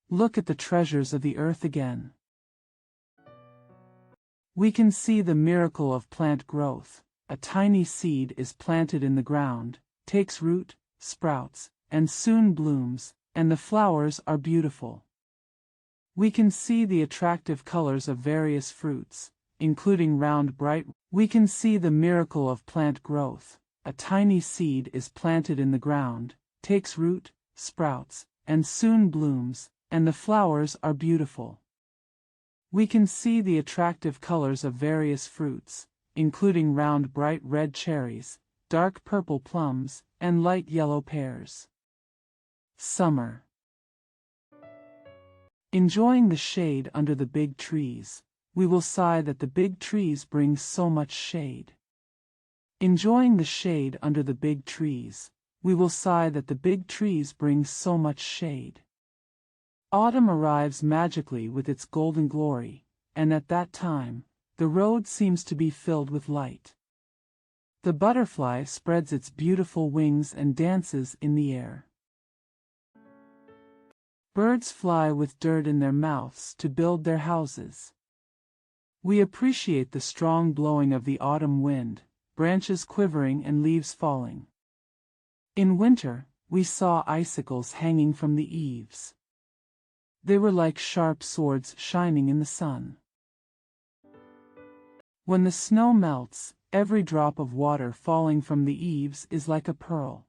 Speaker 1: Look at the treasures of the earth again. We can see the miracle of plant growth. A tiny seed is planted in the ground, takes root, sprouts, and soon blooms, and the flowers are beautiful. We can see the attractive colors of various fruits, including round bright. We can see the miracle of plant growth. A tiny seed is planted in the ground, takes root, sprouts, and soon blooms, and the flowers are beautiful. We can see the attractive colors of various fruits, including round bright red cherries, dark purple plums, and light yellow pears. Summer. Enjoying the shade under the big trees, we will sigh that the big trees bring so much shade. Enjoying the shade under the big trees, we will sigh that the big trees bring so much shade. Autumn arrives magically with its golden glory, and at that time, the road seems to be filled with light. The butterfly spreads its beautiful wings and dances in the air. Birds fly with dirt in their mouths to build their houses. We appreciate the strong blowing of the autumn wind, branches quivering and leaves falling. In winter, we saw icicles hanging from the eaves. They were like sharp swords shining in the sun. When the snow melts, every drop of water falling from the eaves is like a pearl.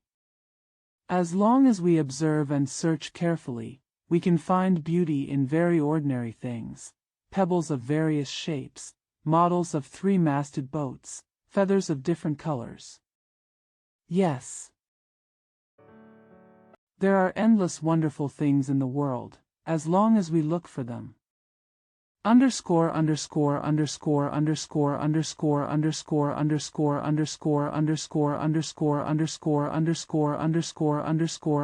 Speaker 1: As long as we observe and search carefully, we can find beauty in very ordinary things: pebbles of various shapes, models of three-masted boats, feathers of different colors. Yes, there are endless wonderful things in the world, as long as we look for them. Underscore underscore underscore underscore underscore underscore underscore underscore underscore underscore underscore underscore underscore underscore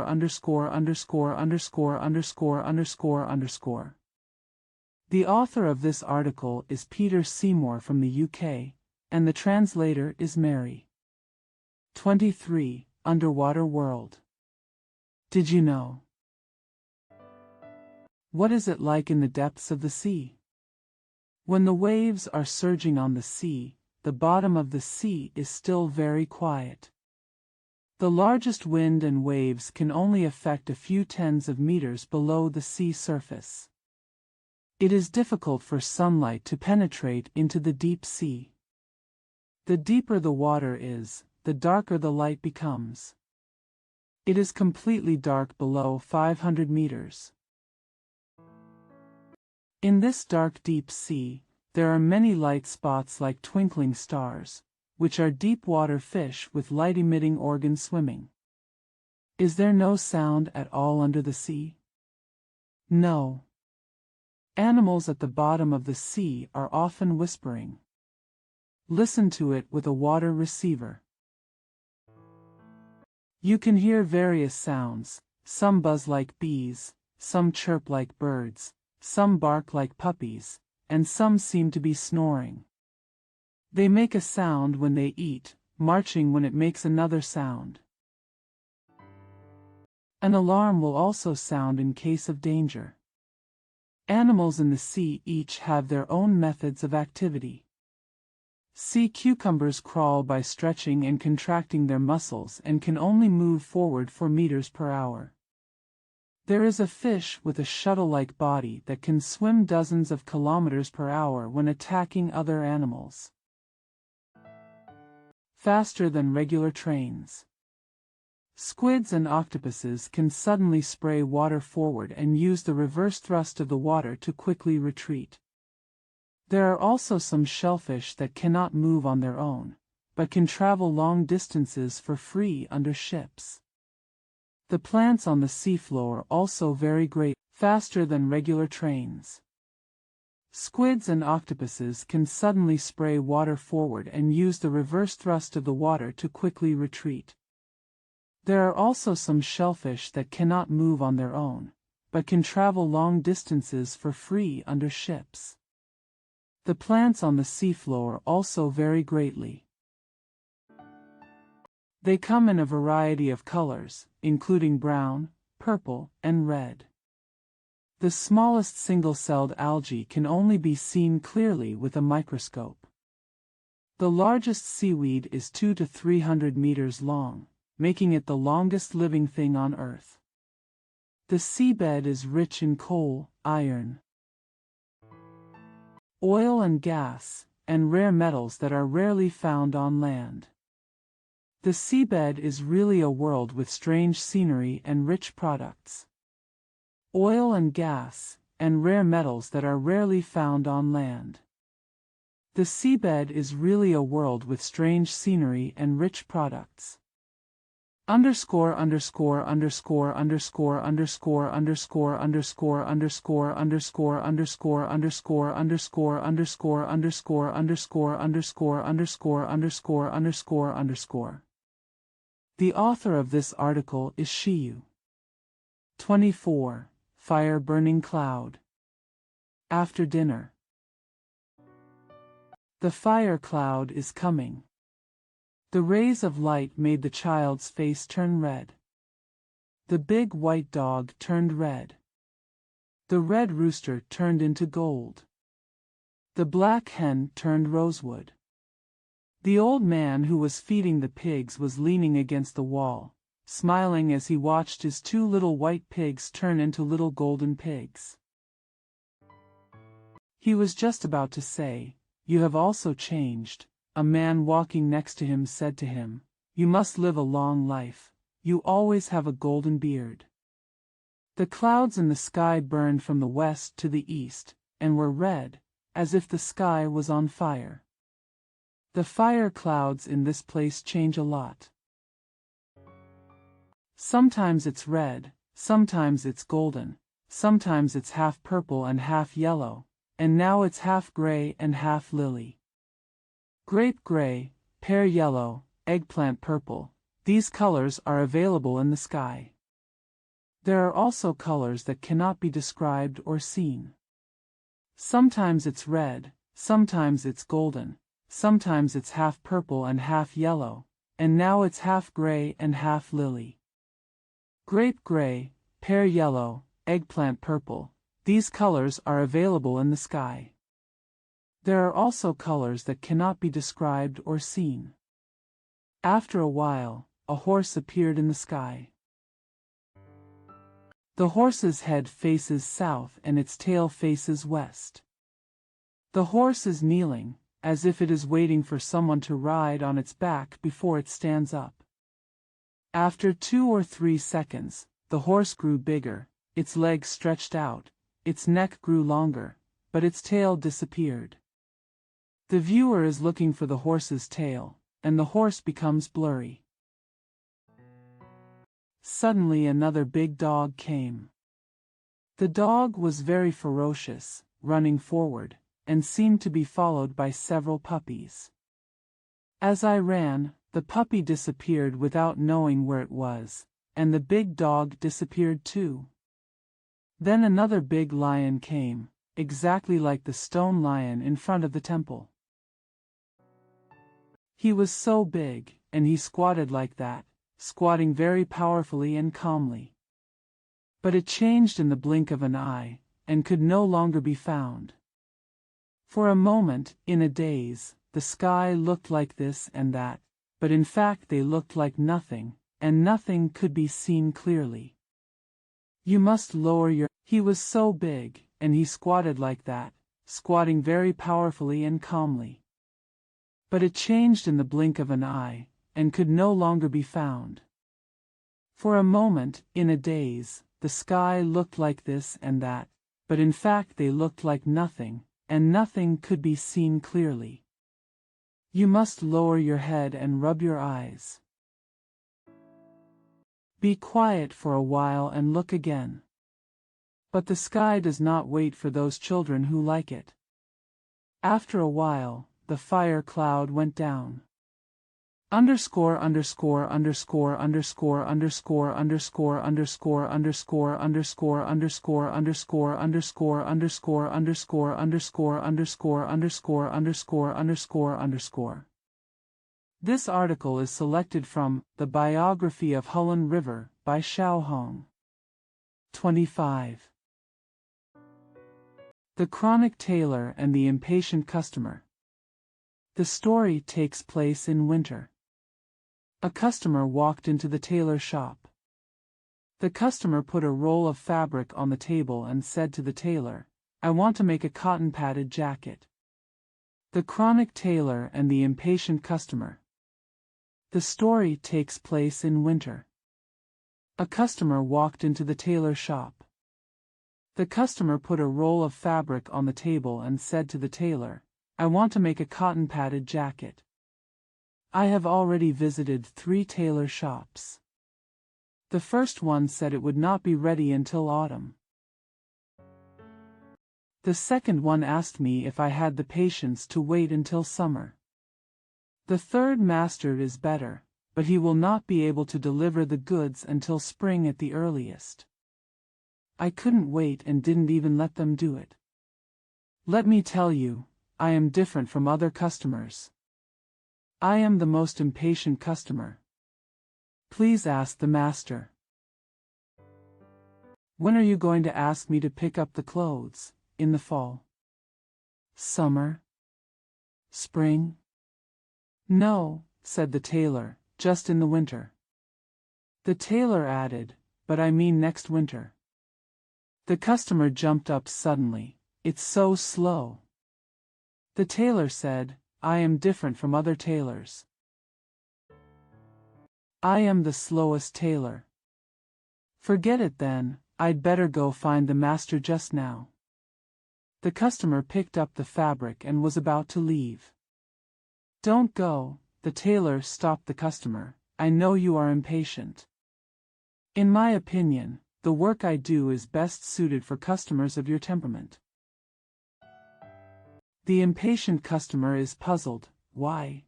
Speaker 1: underscore underscore underscore underscore underscore underscore. The author of this article is Peter Seymour from the UK, and the translator is Mary. 23. Underwater world. Did you know? What is it like in the depths of the sea? When the waves are surging on the sea, the bottom of the sea is still very quiet. The largest wind and waves can only affect a few tens of meters below the sea surface. It is difficult for sunlight to penetrate into the deep sea. The deeper the water is, the darker the light becomes. It is completely dark below 500 meters. In this dark deep sea, there are many light spots like twinkling stars, which are deep-water fish with light-emitting organs swimming. Is there no sound at all under the sea? No. Animals at the bottom of the sea are often whispering. Listen to it with a water receiver. You can hear various sounds: some buzz like bees, some chirp like birds, some bark like puppies, and some seem to be snoring. They make a sound when they eat, marching when it makes another sound. An alarm will also sound in case of danger. Animals in the sea each have their own methods of activity. Sea cucumbers crawl by stretching and contracting their muscles and can only move forward 4 meters per hour. There is a fish with a shuttle-like body that can swim dozens of kilometers per hour when attacking other animals. Faster than regular trains. Squids and octopuses can suddenly spray water forward and use the reverse thrust of the water to quickly retreat. There are also some shellfish that cannot move on their own, but can travel long distances for free under ships. The plants on the seafloor also vary greatly, faster than regular trains. Squids and octopuses can suddenly spray water forward and use the reverse thrust of the water to quickly retreat. There are also some shellfish that cannot move on their own, but can travel long distances for free under ships. The plants on the seafloor also vary greatly. They come in a variety of colors, including brown, purple, and red. The smallest single-celled algae can only be seen clearly with a microscope. The largest seaweed is 200 to 300 meters long, making it the longest living thing on Earth. The seabed is rich in coal, iron, oil and gas, and rare metals that are rarely found on land. The seabed is really a world with strange scenery and rich products. Oil and gas, and rare metals that are rarely found on land. The seabed is really a world with strange scenery and rich products. Underscore underscore underscore underscore underscore underscore underscore underscore underscore underscore underscore underscore underscore underscore underscore underscore underscore underscore underscore. The author of this article is Shiyu. 24. Fire burning cloud. After dinner. The fire cloud is coming. The rays of light made the child's face turn red. The big white dog turned red. The red rooster turned into gold. The black hen turned rosewood. The old man who was feeding the pigs was leaning against the wall, smiling as he watched his two little white pigs turn into little golden pigs. He was just about to say, "You have also changed." A man walking next to him said to him, "You must live a long life. You always have a golden beard." The clouds in the sky burned from the west to the east, and were red, as if the sky was on fire. The fire clouds in this place change a lot. Sometimes it's red, sometimes it's golden, sometimes it's half purple and half yellow, and now it's half gray and half lily. Grape gray, pear yellow, eggplant purple, these colors are available in the sky. There are also colors that cannot be described or seen. Sometimes it's red, sometimes it's golden, sometimes it's half purple and half yellow, and now it's half gray and half lily. Grape gray, pear yellow, eggplant purple, these colors are available in the sky. There are also colors that cannot be described or seen. After a while, a horse appeared in the sky. The horse's head faces south and its tail faces west. The horse is kneeling, as if it is waiting for someone to ride on its back before it stands up. After 2 or 3 seconds, the horse grew bigger, its legs stretched out, its neck grew longer, but its tail disappeared. The viewer is looking for the horse's tail, and the horse becomes blurry. Suddenly another big dog came. The dog was very ferocious, running forward, and seemed to be followed by several puppies. As I ran, the puppy disappeared without knowing where it was, and the big dog disappeared too. Then another big lion came, exactly like the stone lion in front of the temple. He was so big, and he squatted like that, squatting very powerfully and calmly. But it changed in the blink of an eye, and could no longer be found. For a moment, in a daze, the sky looked like this and that, but in fact they looked like nothing, and nothing could be seen clearly. "You must lower your—" He was so big, and he squatted like that, squatting very powerfully and calmly. But it changed in the blink of an eye, and could no longer be found. For a moment, in a daze, the sky looked like this and that, but in fact they looked like nothing, and nothing could be seen clearly. "You must lower your head and rub your eyes. Be quiet for a while and look again." But the sky does not wait for those children who like it. After a while, the fire cloud went down. Underscore underscore underscore underscore underscore underscore underscore underscore underscore underscore underscore underscore underscore underscore underscore underscore underscore underscore underscore underscore. This article is selected from The Biography of Hulun River by Xiao Hong. 25. The Chronic Tailor and the Impatient Customer. The story takes place in winter. A customer walked into the tailor shop. The customer put a roll of fabric on the table and said to the tailor, "I want to make a cotton-padded jacket." The Chronic Tailor and the Impatient Customer. The story takes place in winter. A customer walked into the tailor shop. The customer put a roll of fabric on the table and said to the tailor, "I want to make a cotton-padded jacket." I have already visited 3 tailor shops. The first one said it would not be ready until autumn. The second one asked me if I had the patience to wait until summer. The third master is better, but he will not be able to deliver the goods until spring at the earliest. I couldn't wait and didn't even let them do it. Let me tell you, I am different from other customers. I am the most impatient customer. Please ask the master. When are you going to ask me to pick up the clothes? In the fall? Summer? Spring? No, said the tailor, just in the winter. The tailor added, "But I mean next winter." The customer jumped up suddenly. "It's so slow." The tailor said, "I am different from other tailors. I am the slowest tailor." "Forget it then, I'd better go find the master just now." The customer picked up the fabric and was about to leave. "Don't go," the tailor stopped the customer. "I know you are impatient. In my opinion, the work I do is best suited for customers of your temperament." The impatient customer is puzzled. Why?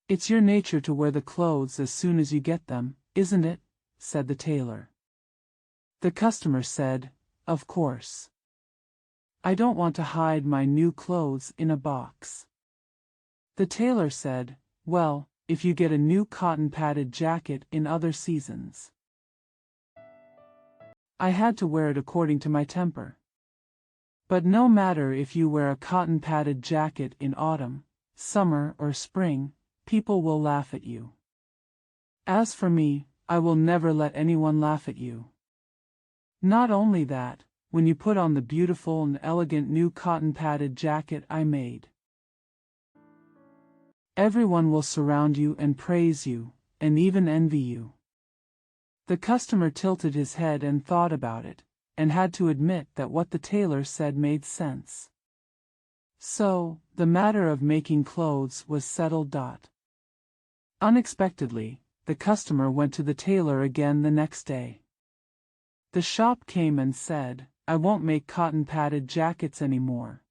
Speaker 1: "It's your nature to wear the clothes as soon as you get them, isn't it?" said the tailor. The customer said, "Of course. I don't want to hide my new clothes in a box." The tailor said, "Well, if you get a new cotton-padded jacket in other seasons." "I had to wear it according to my temper." "But no matter if you wear a cotton-padded jacket in autumn, summer, or spring, people will laugh at you. As for me, I will never let anyone laugh at you. Not only that, when you put on the beautiful and elegant new cotton-padded jacket I made, everyone will surround you and praise you, and even envy you." The customer tilted his head and thought about it, and had to admit that what the tailor said made sense. So, the matter of making clothes was settled. Unexpectedly, the customer went to the tailor again the next day. The shop came and said, "I won't make cotton-padded jackets anymore.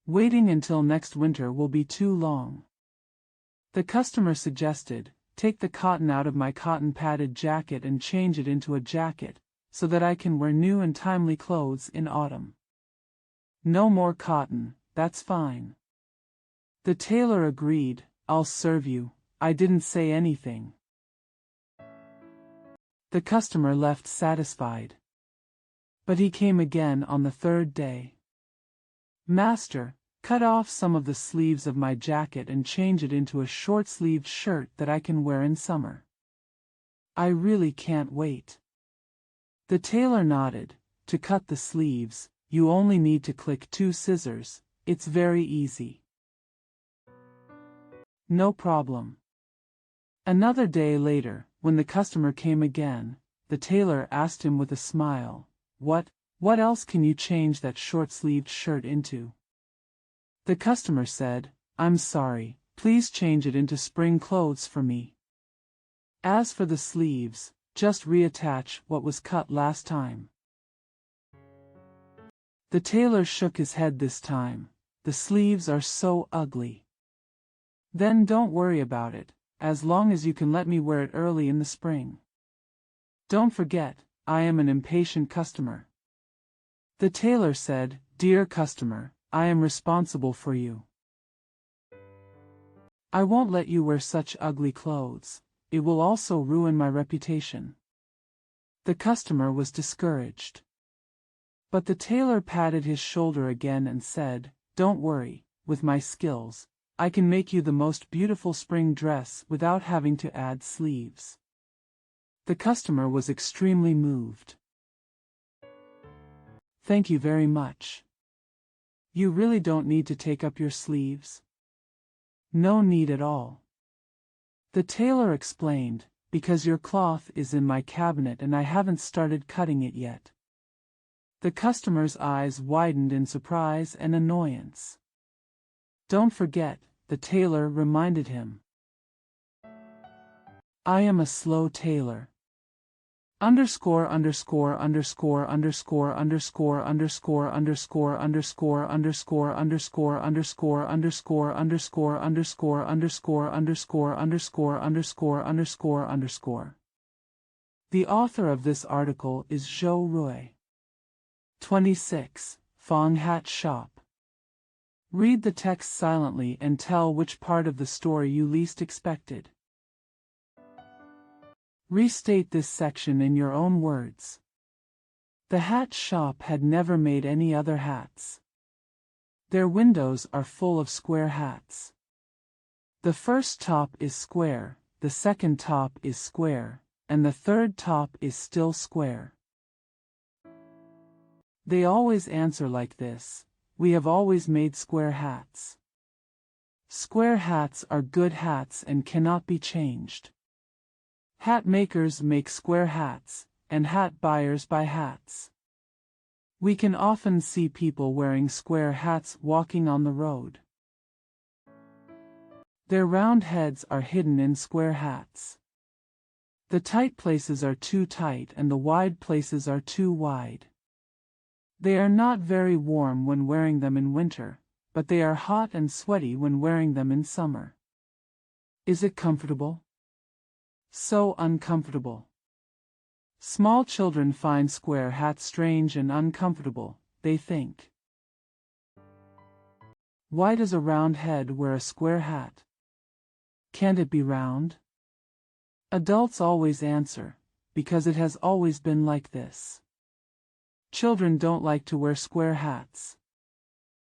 Speaker 1: Waiting until next winter will be too long." The customer suggested, "Take the cotton out of my cotton-padded jacket and change it into a jacket, so that I can wear new and timely clothes in autumn." "No more cotton, that's fine." The tailor agreed, "I'll serve you, I didn't say anything." The customer left satisfied. But he came again on the third day. "Master, cut off some of the sleeves of my jacket and change it into a short-sleeved shirt that I can wear in summer. I really can't wait." The tailor nodded. "To cut the sleeves, you only need to click 2 scissors, it's very easy." "No problem." Another day later, when the customer came again, the tailor asked him with a smile, What else can you change that short-sleeved shirt into?" The customer said, "I'm sorry, please change it into spring clothes for me. As for the sleeves, just reattach what was cut last time." The tailor shook his head this time. "The sleeves are so ugly." "Then don't worry about it, as long as you can let me wear it early in the spring. Don't forget, I am an impatient customer." The tailor said, "Dear customer, I am responsible for you. I won't let you wear such ugly clothes, it will also ruin my reputation." The customer was discouraged. But the tailor patted his shoulder again and said, "Don't worry, with my skills, I can make you the most beautiful spring dress without having to add sleeves." The customer was extremely moved. "Thank you very much. You really don't need to take up your sleeves?" "No need at all." The tailor explained, "Because your cloth is in my cabinet and I haven't started cutting it yet." The customer's eyes widened in surprise and annoyance. "Don't forget," the tailor reminded him. "I am a slow tailor. Underscore underscore underscore underscore underscore underscore underscore underscore underscore underscore underscore underscore underscore underscore underscore underscore underscore underscore underscore underscore." The author of this article is Zhou Rui. 26. Fong Hat Shop. Read the text silently and tell which part of the story you least expected. Restate this section in your own words. The hat shop had never made any other hats. Their windows are full of square hats. The first top is square, the second top is square, and the third top is still square. They always answer like this: we have always made square hats. Square hats are good hats and cannot be changed. Hat makers make square hats, and hat buyers buy hats. We can often see people wearing square hats walking on the road. Their round heads are hidden in square hats. The tight places are too tight and the wide places are too wide. They are not very warm when wearing them in winter, but they are hot and sweaty when wearing them in summer. Is it comfortable? So uncomfortable. Small children find square hats strange and uncomfortable, they think. Why does a round head wear a square hat? Can't it be round? Adults always answer, because it has always been like this. Children don't like to wear square hats.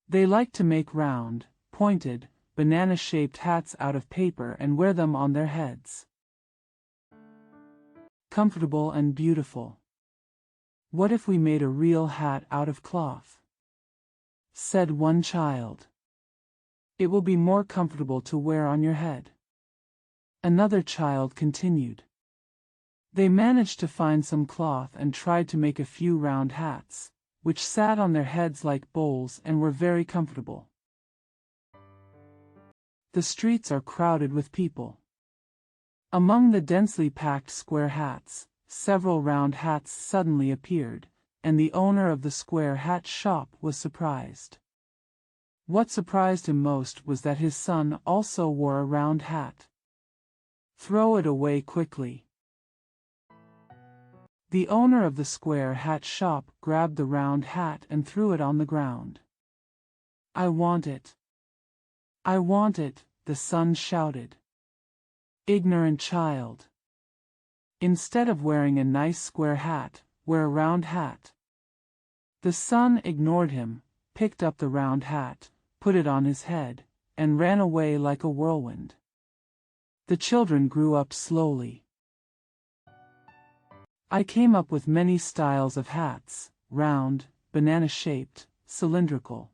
Speaker 1: They like to make round, pointed, banana-shaped hats out of paper and wear them on their heads. Comfortable and beautiful. What if we made a real hat out of cloth? Said one child. It will be more comfortable to wear on your head. Another child continued. They managed to find some cloth and tried to make a few round hats, which sat on their heads like bowls and were very comfortable. The streets are crowded with people. Among the densely packed square hats, several round hats suddenly appeared, and the owner of the square hat shop was surprised. What surprised him most was that his son also wore a round hat. Throw it away quickly. The owner of the square hat shop grabbed the round hat and threw it on the ground. I want it. I want it, the son shouted. Ignorant child. Instead of wearing a nice square hat, wear a round hat. The son ignored him, picked up the round hat, put it on his head, and ran away like a whirlwind. The children grew up slowly. I came up with many styles of hats: round, banana-shaped, cylindrical.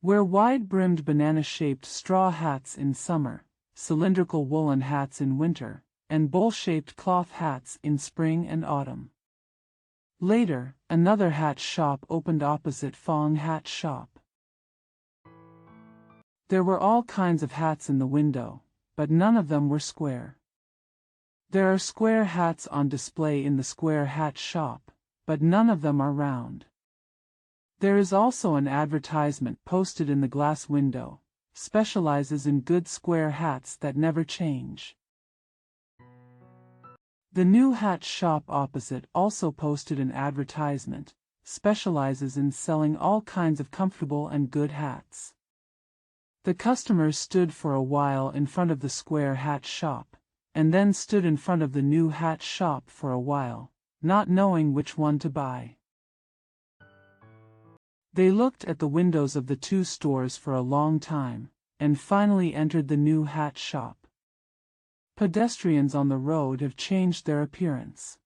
Speaker 1: Wear wide-brimmed banana-shaped straw hats in summer, cylindrical woolen hats in winter, and bowl-shaped cloth hats in spring and autumn. Later, another hat shop opened opposite Fong Hat Shop. There were all kinds of hats in the window, but none of them were square. There are square hats on display in the square hat shop, but none of them are round. There is also an advertisement posted in the glass window, specializes in good square hats that never change. The new hat shop opposite also posted an advertisement, specializes in selling all kinds of comfortable and good hats. The customers stood for a while in front of the square hat shop, and then stood in front of the new hat shop for a while, not knowing which one to buy. They looked at the windows of the two stores for a long time, and finally entered the new hat shop. Pedestrians on the road have changed their appearance.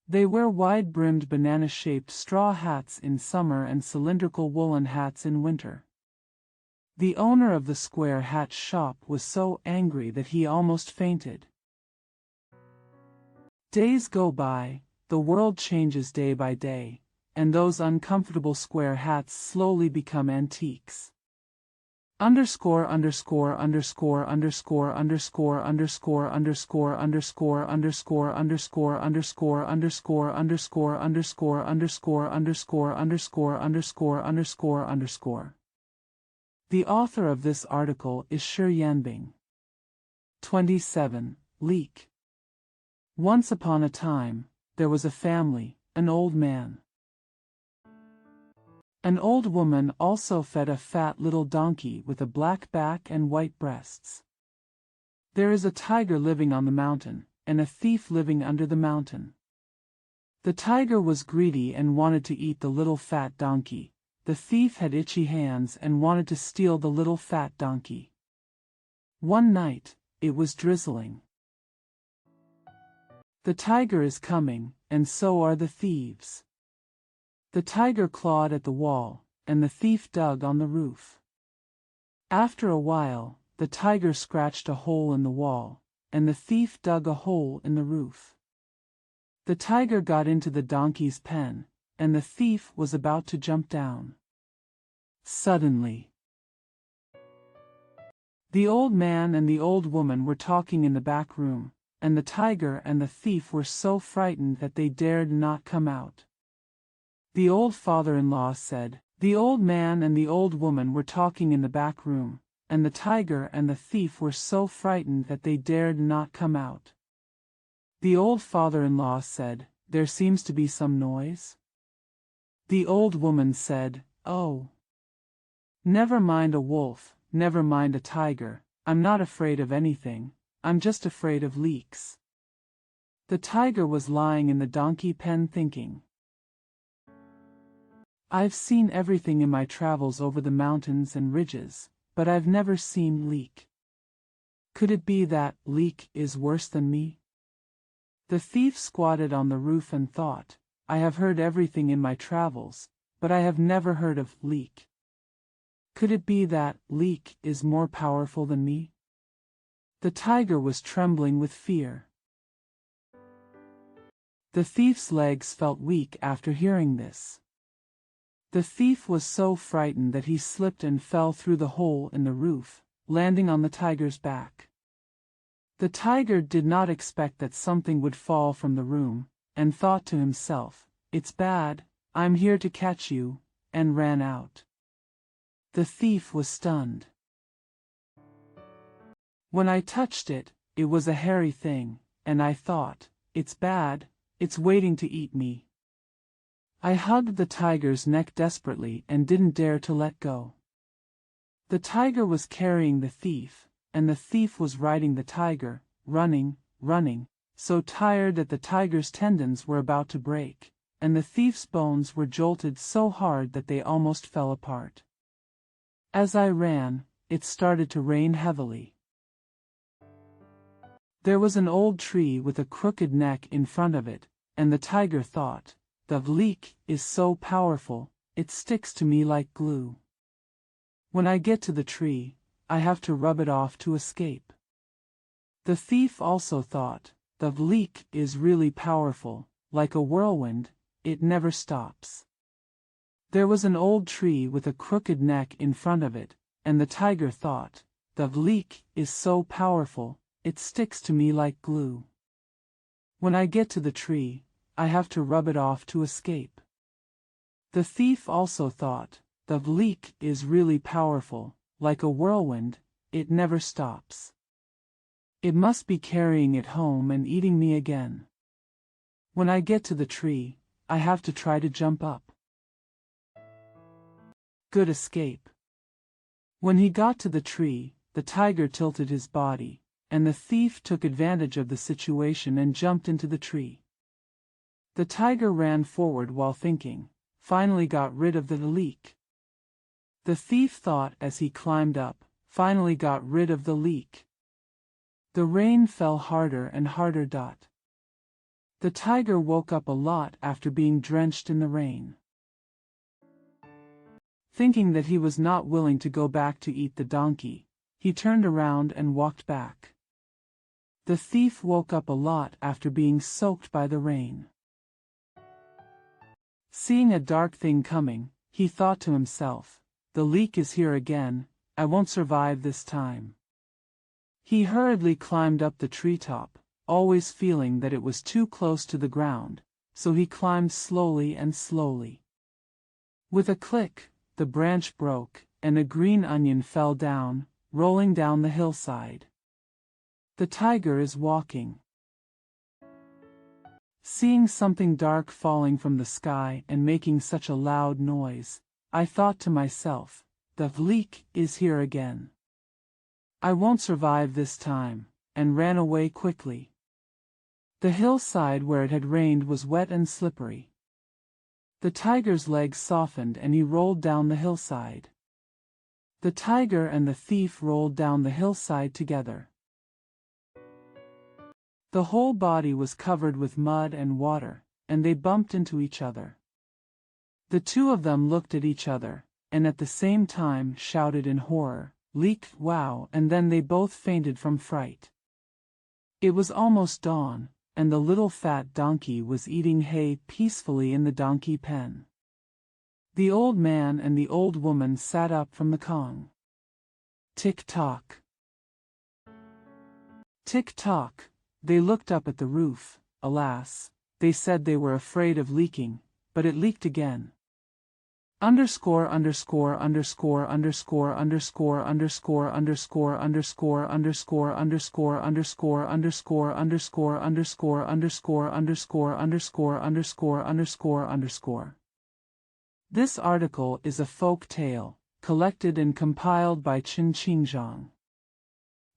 Speaker 1: They wear wide-brimmed banana-shaped straw hats in summer and cylindrical woolen hats in winter. The owner of the square hat shop was so angry that he almost fainted. Days go by, the world changes day by day, and those uncomfortable square hats slowly become antiques. Underscore underscore underscore underscore underscore underscore underscore underscore underscore underscore underscore underscore underscore underscore underscore underscore underscore underscore underscore underscore. The author of this article is Shi Yanbing. 27. Leak. Once upon a time, there was a family, an old man. An old woman also fed a fat little donkey with a black back and white breasts. There is a tiger living on the mountain, and a thief living under the mountain. The tiger was greedy and wanted to eat the little fat donkey. The thief had itchy hands and wanted to steal the little fat donkey. One night, it was drizzling. The tiger is coming, and so are the thieves. The tiger clawed at the wall, and the thief dug on the roof. After a while, the tiger scratched a hole in the wall, and the thief dug a hole in the roof. The tiger got into the donkey's pen, and the thief was about to jump down. Suddenly, the old man and the old woman were talking in the back room, and the tiger and the thief were so frightened that they dared not come out. The old father-in-law said, "The old man and the old woman were talking in the back room, and the tiger and the thief were so frightened that they dared not come out." The old father-in-law said, "There seems to be some noise." The old woman said, "Oh, never mind a wolf, never mind a tiger, I'm not afraid of anything, I'm just afraid of leaks." The tiger was lying in the donkey pen thinking, "I've seen everything in my travels over the mountains and ridges, but I've never seen leak. Could it be that leak is worse than me?" The thief squatted on the roof and thought, "I have heard everything in my travels, but I have never heard of leak. Could it be that leak is more powerful than me?" The tiger was trembling with fear. The thief's legs felt weak after hearing this. The thief was so frightened that he slipped and fell through the hole in the roof, landing on the tiger's back. The tiger did not expect that something would fall from the room, and thought to himself, "It's bad, I'm here to catch you," and ran out. The thief was stunned. "When I touched it, it was a hairy thing, and I thought, it's bad, it's waiting to eat me." I hugged the tiger's neck desperately and didn't dare to let go. The tiger was carrying the thief, and the thief was riding the tiger, running, so tired that the tiger's tendons were about to break, and the thief's bones were jolted so hard that they almost fell apart. As I ran, it started to rain heavily. There was an old tree with a crooked neck in front of it, and the tiger thought, "The leak is so powerful, it sticks to me like glue. When I get to the tree, I have to rub it off to escape." The thief also thought, "The leak is really powerful, like a whirlwind, it never stops." There was an old tree with a crooked neck in front of it, and the tiger thought, "The leak is so powerful, it sticks to me like glue. When I get to the tree, I have to rub it off to escape." The thief also thought, "The leak is really powerful, like a whirlwind, it never stops. It must be carrying it home and eating me again. When I get to the tree, I have to try to jump up." Good escape. When he got to the tree, the tiger tilted his body, and the thief took advantage of the situation and jumped into the tree. The tiger ran forward while thinking, finally got rid of the leak. The thief thought as he climbed up, finally got rid of the leak. The rain fell harder and harder. The tiger woke up a lot after being drenched in the rain. Thinking that he was not willing to go back to eat the donkey, he turned around and walked back. The thief woke up a lot after being soaked by the rain. Seeing a dark thing coming, he thought to himself, "The leak is here again, I won't survive this time." He hurriedly climbed up the treetop, always feeling that it was too close to the ground, so he climbed slowly and slowly. With a click, the branch broke, and a green onion fell down, rolling down the hillside. The tiger is walking. Seeing something dark falling from the sky and making such a loud noise, I thought to myself, "The leak is here again. I won't survive this time," and ran away quickly. The hillside where it had rained was wet and slippery. The tiger's legs softened and he rolled down the hillside. The tiger and the thief rolled down the hillside together. The whole body was covered with mud and water, and they bumped into each other. The two of them looked at each other, and at the same time shouted in horror, "Leak, wow!" and then they both fainted from fright. It was almost dawn, and the little fat donkey was eating hay peacefully in the donkey pen. The old man and the old woman sat up from the Kong. Tick-tock. Tick-tock. They looked up at the roof. Alas, they said they were afraid of leaking, but it leaked again. Underscore underscore underscore underscore underscore underscore underscore underscore underscore underscore underscore underscore underscore underscore underscore underscore underscore underscore underscore underscore. This article is a folk tale, collected and compiled by Chen Qingzhang.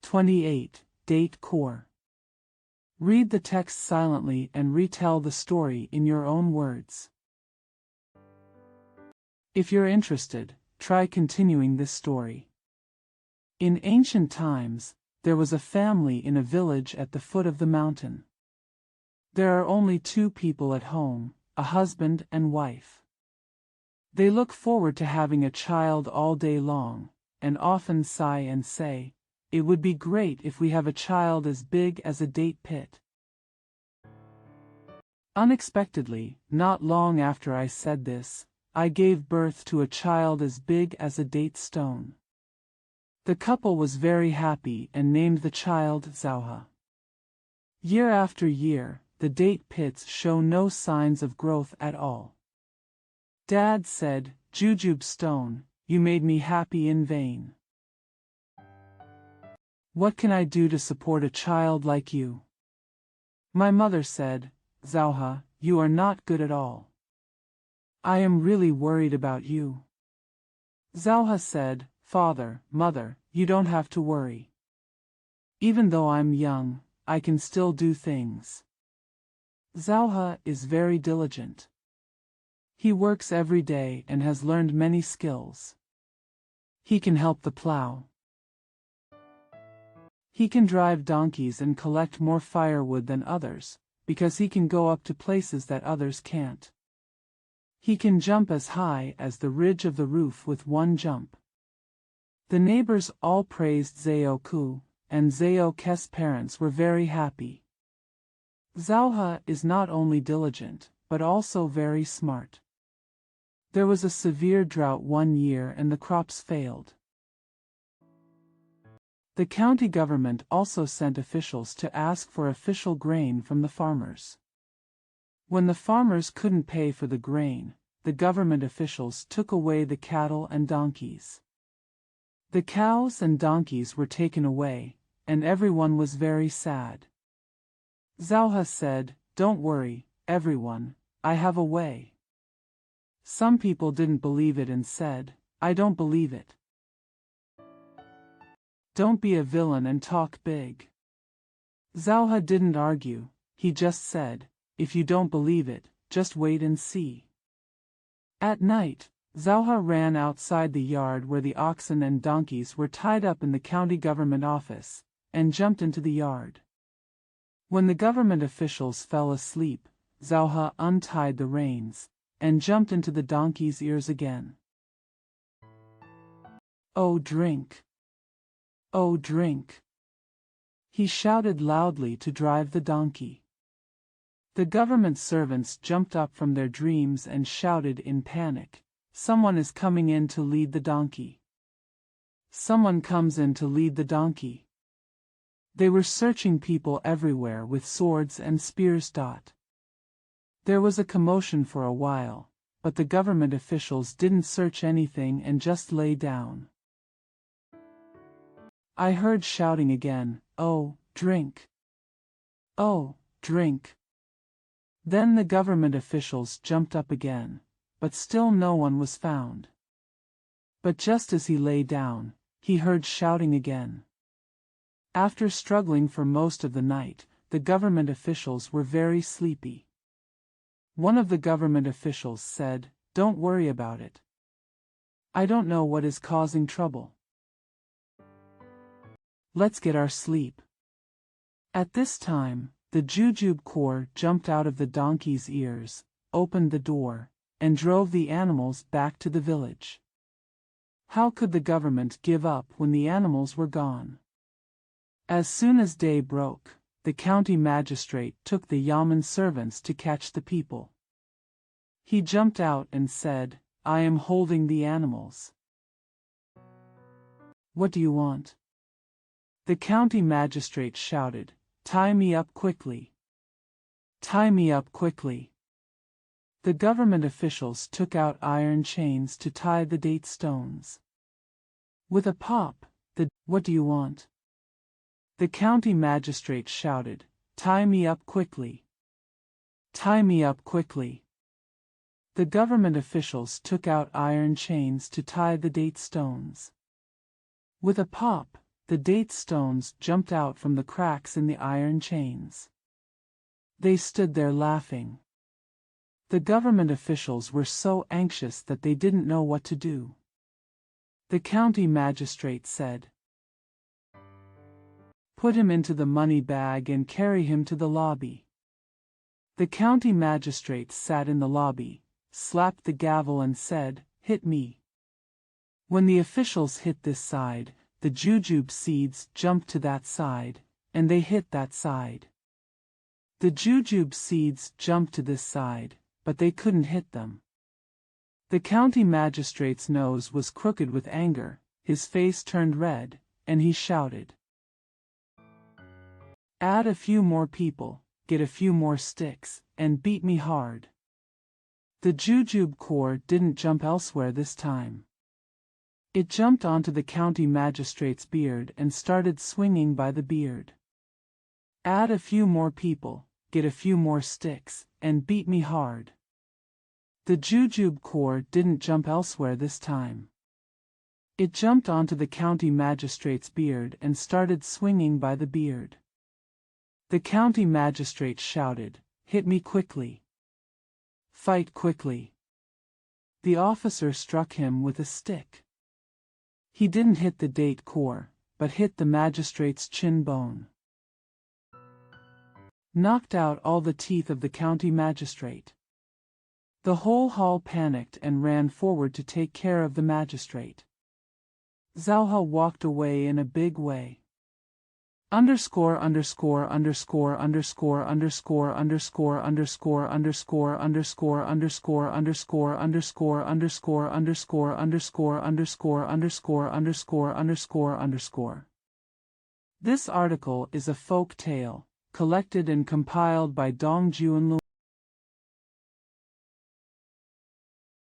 Speaker 1: 28. Date core. Read the text silently and retell the story in your own words. If you're interested, try continuing this story. In ancient times, there was a family in a village at the foot of the mountain. There are only two people at home, a husband and wife. They look forward to having a child all day long, and often sigh and say, "It would be great if we have a child as big as a date pit." Unexpectedly, not long after I said this, I gave birth to a child as big as a date stone. The couple was very happy and named the child Zauha. Year after year, the date pits show no signs of growth at all. Dad said, "Jujube stone, you made me happy in vain. What can I do to support a child like you?" My mother said, "Zauha, you are not good at all. I am really worried about you." Zauha said, "Father, Mother, you don't have to worry. Even though I'm young, I can still do things." Zauha is very diligent. He works every day and has learned many skills. He can help the plow. He can drive donkeys and collect more firewood than others, because he can go up to places that others can't. He can jump as high as the ridge of the roof with one jump. The neighbors all praised Zao-ku, and Zao-ke's parents were very happy. Zauha is not only diligent, but also very smart. There was a severe drought one year and the crops failed. The county government also sent officials to ask for official grain from the farmers. When the farmers couldn't pay for the grain, the government officials took away the cattle and donkeys. The cows and donkeys were taken away, and everyone was very sad. Zauha said, "Don't worry, everyone, I have a way." Some people didn't believe it and said, "I don't believe it." Don't be a villain and talk big. Zauha didn't argue, he just said, "If you don't believe it, just wait and see." At night, Zauha ran outside the yard where the oxen and donkeys were tied up in the county government office, and jumped into the yard. When the government officials fell asleep, Zauha untied the reins, and jumped into the donkey's ears again. "Oh, drink! Oh, drink!" he shouted loudly to drive the donkey. The government servants jumped up from their dreams and shouted in panic, "Someone is coming in to lead the donkey! Someone comes in to lead the donkey!" They were searching people everywhere with swords and spears. There was a commotion for a while, but the government officials didn't search anything and just lay down. I heard shouting again, "Oh, drink! Oh, drink!" Then the government officials jumped up again, but still no one was found. But just as he lay down, he heard shouting again. After struggling for most of the night, the government officials were very sleepy. One of the government officials said, "Don't worry about it. I don't know what is causing trouble. Let's get our sleep." At this time, the jujube corps jumped out of the donkey's ears, opened the door, and drove the animals back to the village. How could the government give up when the animals were gone? As soon as day broke, the county magistrate took the yamen servants to catch the people. He jumped out and said, "I am holding the animals. What do you want?" The county magistrate shouted, "Tie me up quickly. Tie me up quickly." The government officials took out iron chains to tie the date stones. With a pop, "What do you want?" The county magistrate shouted, "Tie me up quickly. Tie me up quickly." The government officials took out iron chains to tie the date stones. With a pop, the date stones jumped out from the cracks in the iron chains. They stood there laughing. The government officials were so anxious that they didn't know what to do. The county magistrate said, "Put him into the money bag and carry him to the lobby." The county magistrate sat in the lobby, slapped the gavel and said, "Hit me." When the officials hit this side, the jujube seeds jumped to that side, and they hit that side. The jujube seeds jumped to this side, but they couldn't hit them. The county magistrate's nose was crooked with anger, his face turned red, and he shouted, "Add a few more people, get a few more sticks, and beat me hard." The jujube corps didn't jump elsewhere this time. It jumped onto the county magistrate's beard and started swinging by the beard. "Add a few more people, get a few more sticks, and beat me hard." The jujube corps didn't jump elsewhere this time. It jumped onto the county magistrate's beard and started swinging by the beard. The county magistrate shouted, "Hit me quickly. Fight quickly." The officer struck him with a stick. He didn't hit the date corps, but hit the magistrate's chin bone. Knocked out all the teeth of the county magistrate. The whole hall panicked and ran forward to take care of the magistrate. Zhao walked away in a big way. Underscore underscore underscore underscore underscore underscore underscore underscore underscore underscore underscore underscore underscore underscore underscore underscore underscore underscore underscore underscore. This article is a folk tale, collected and compiled by Dong Juan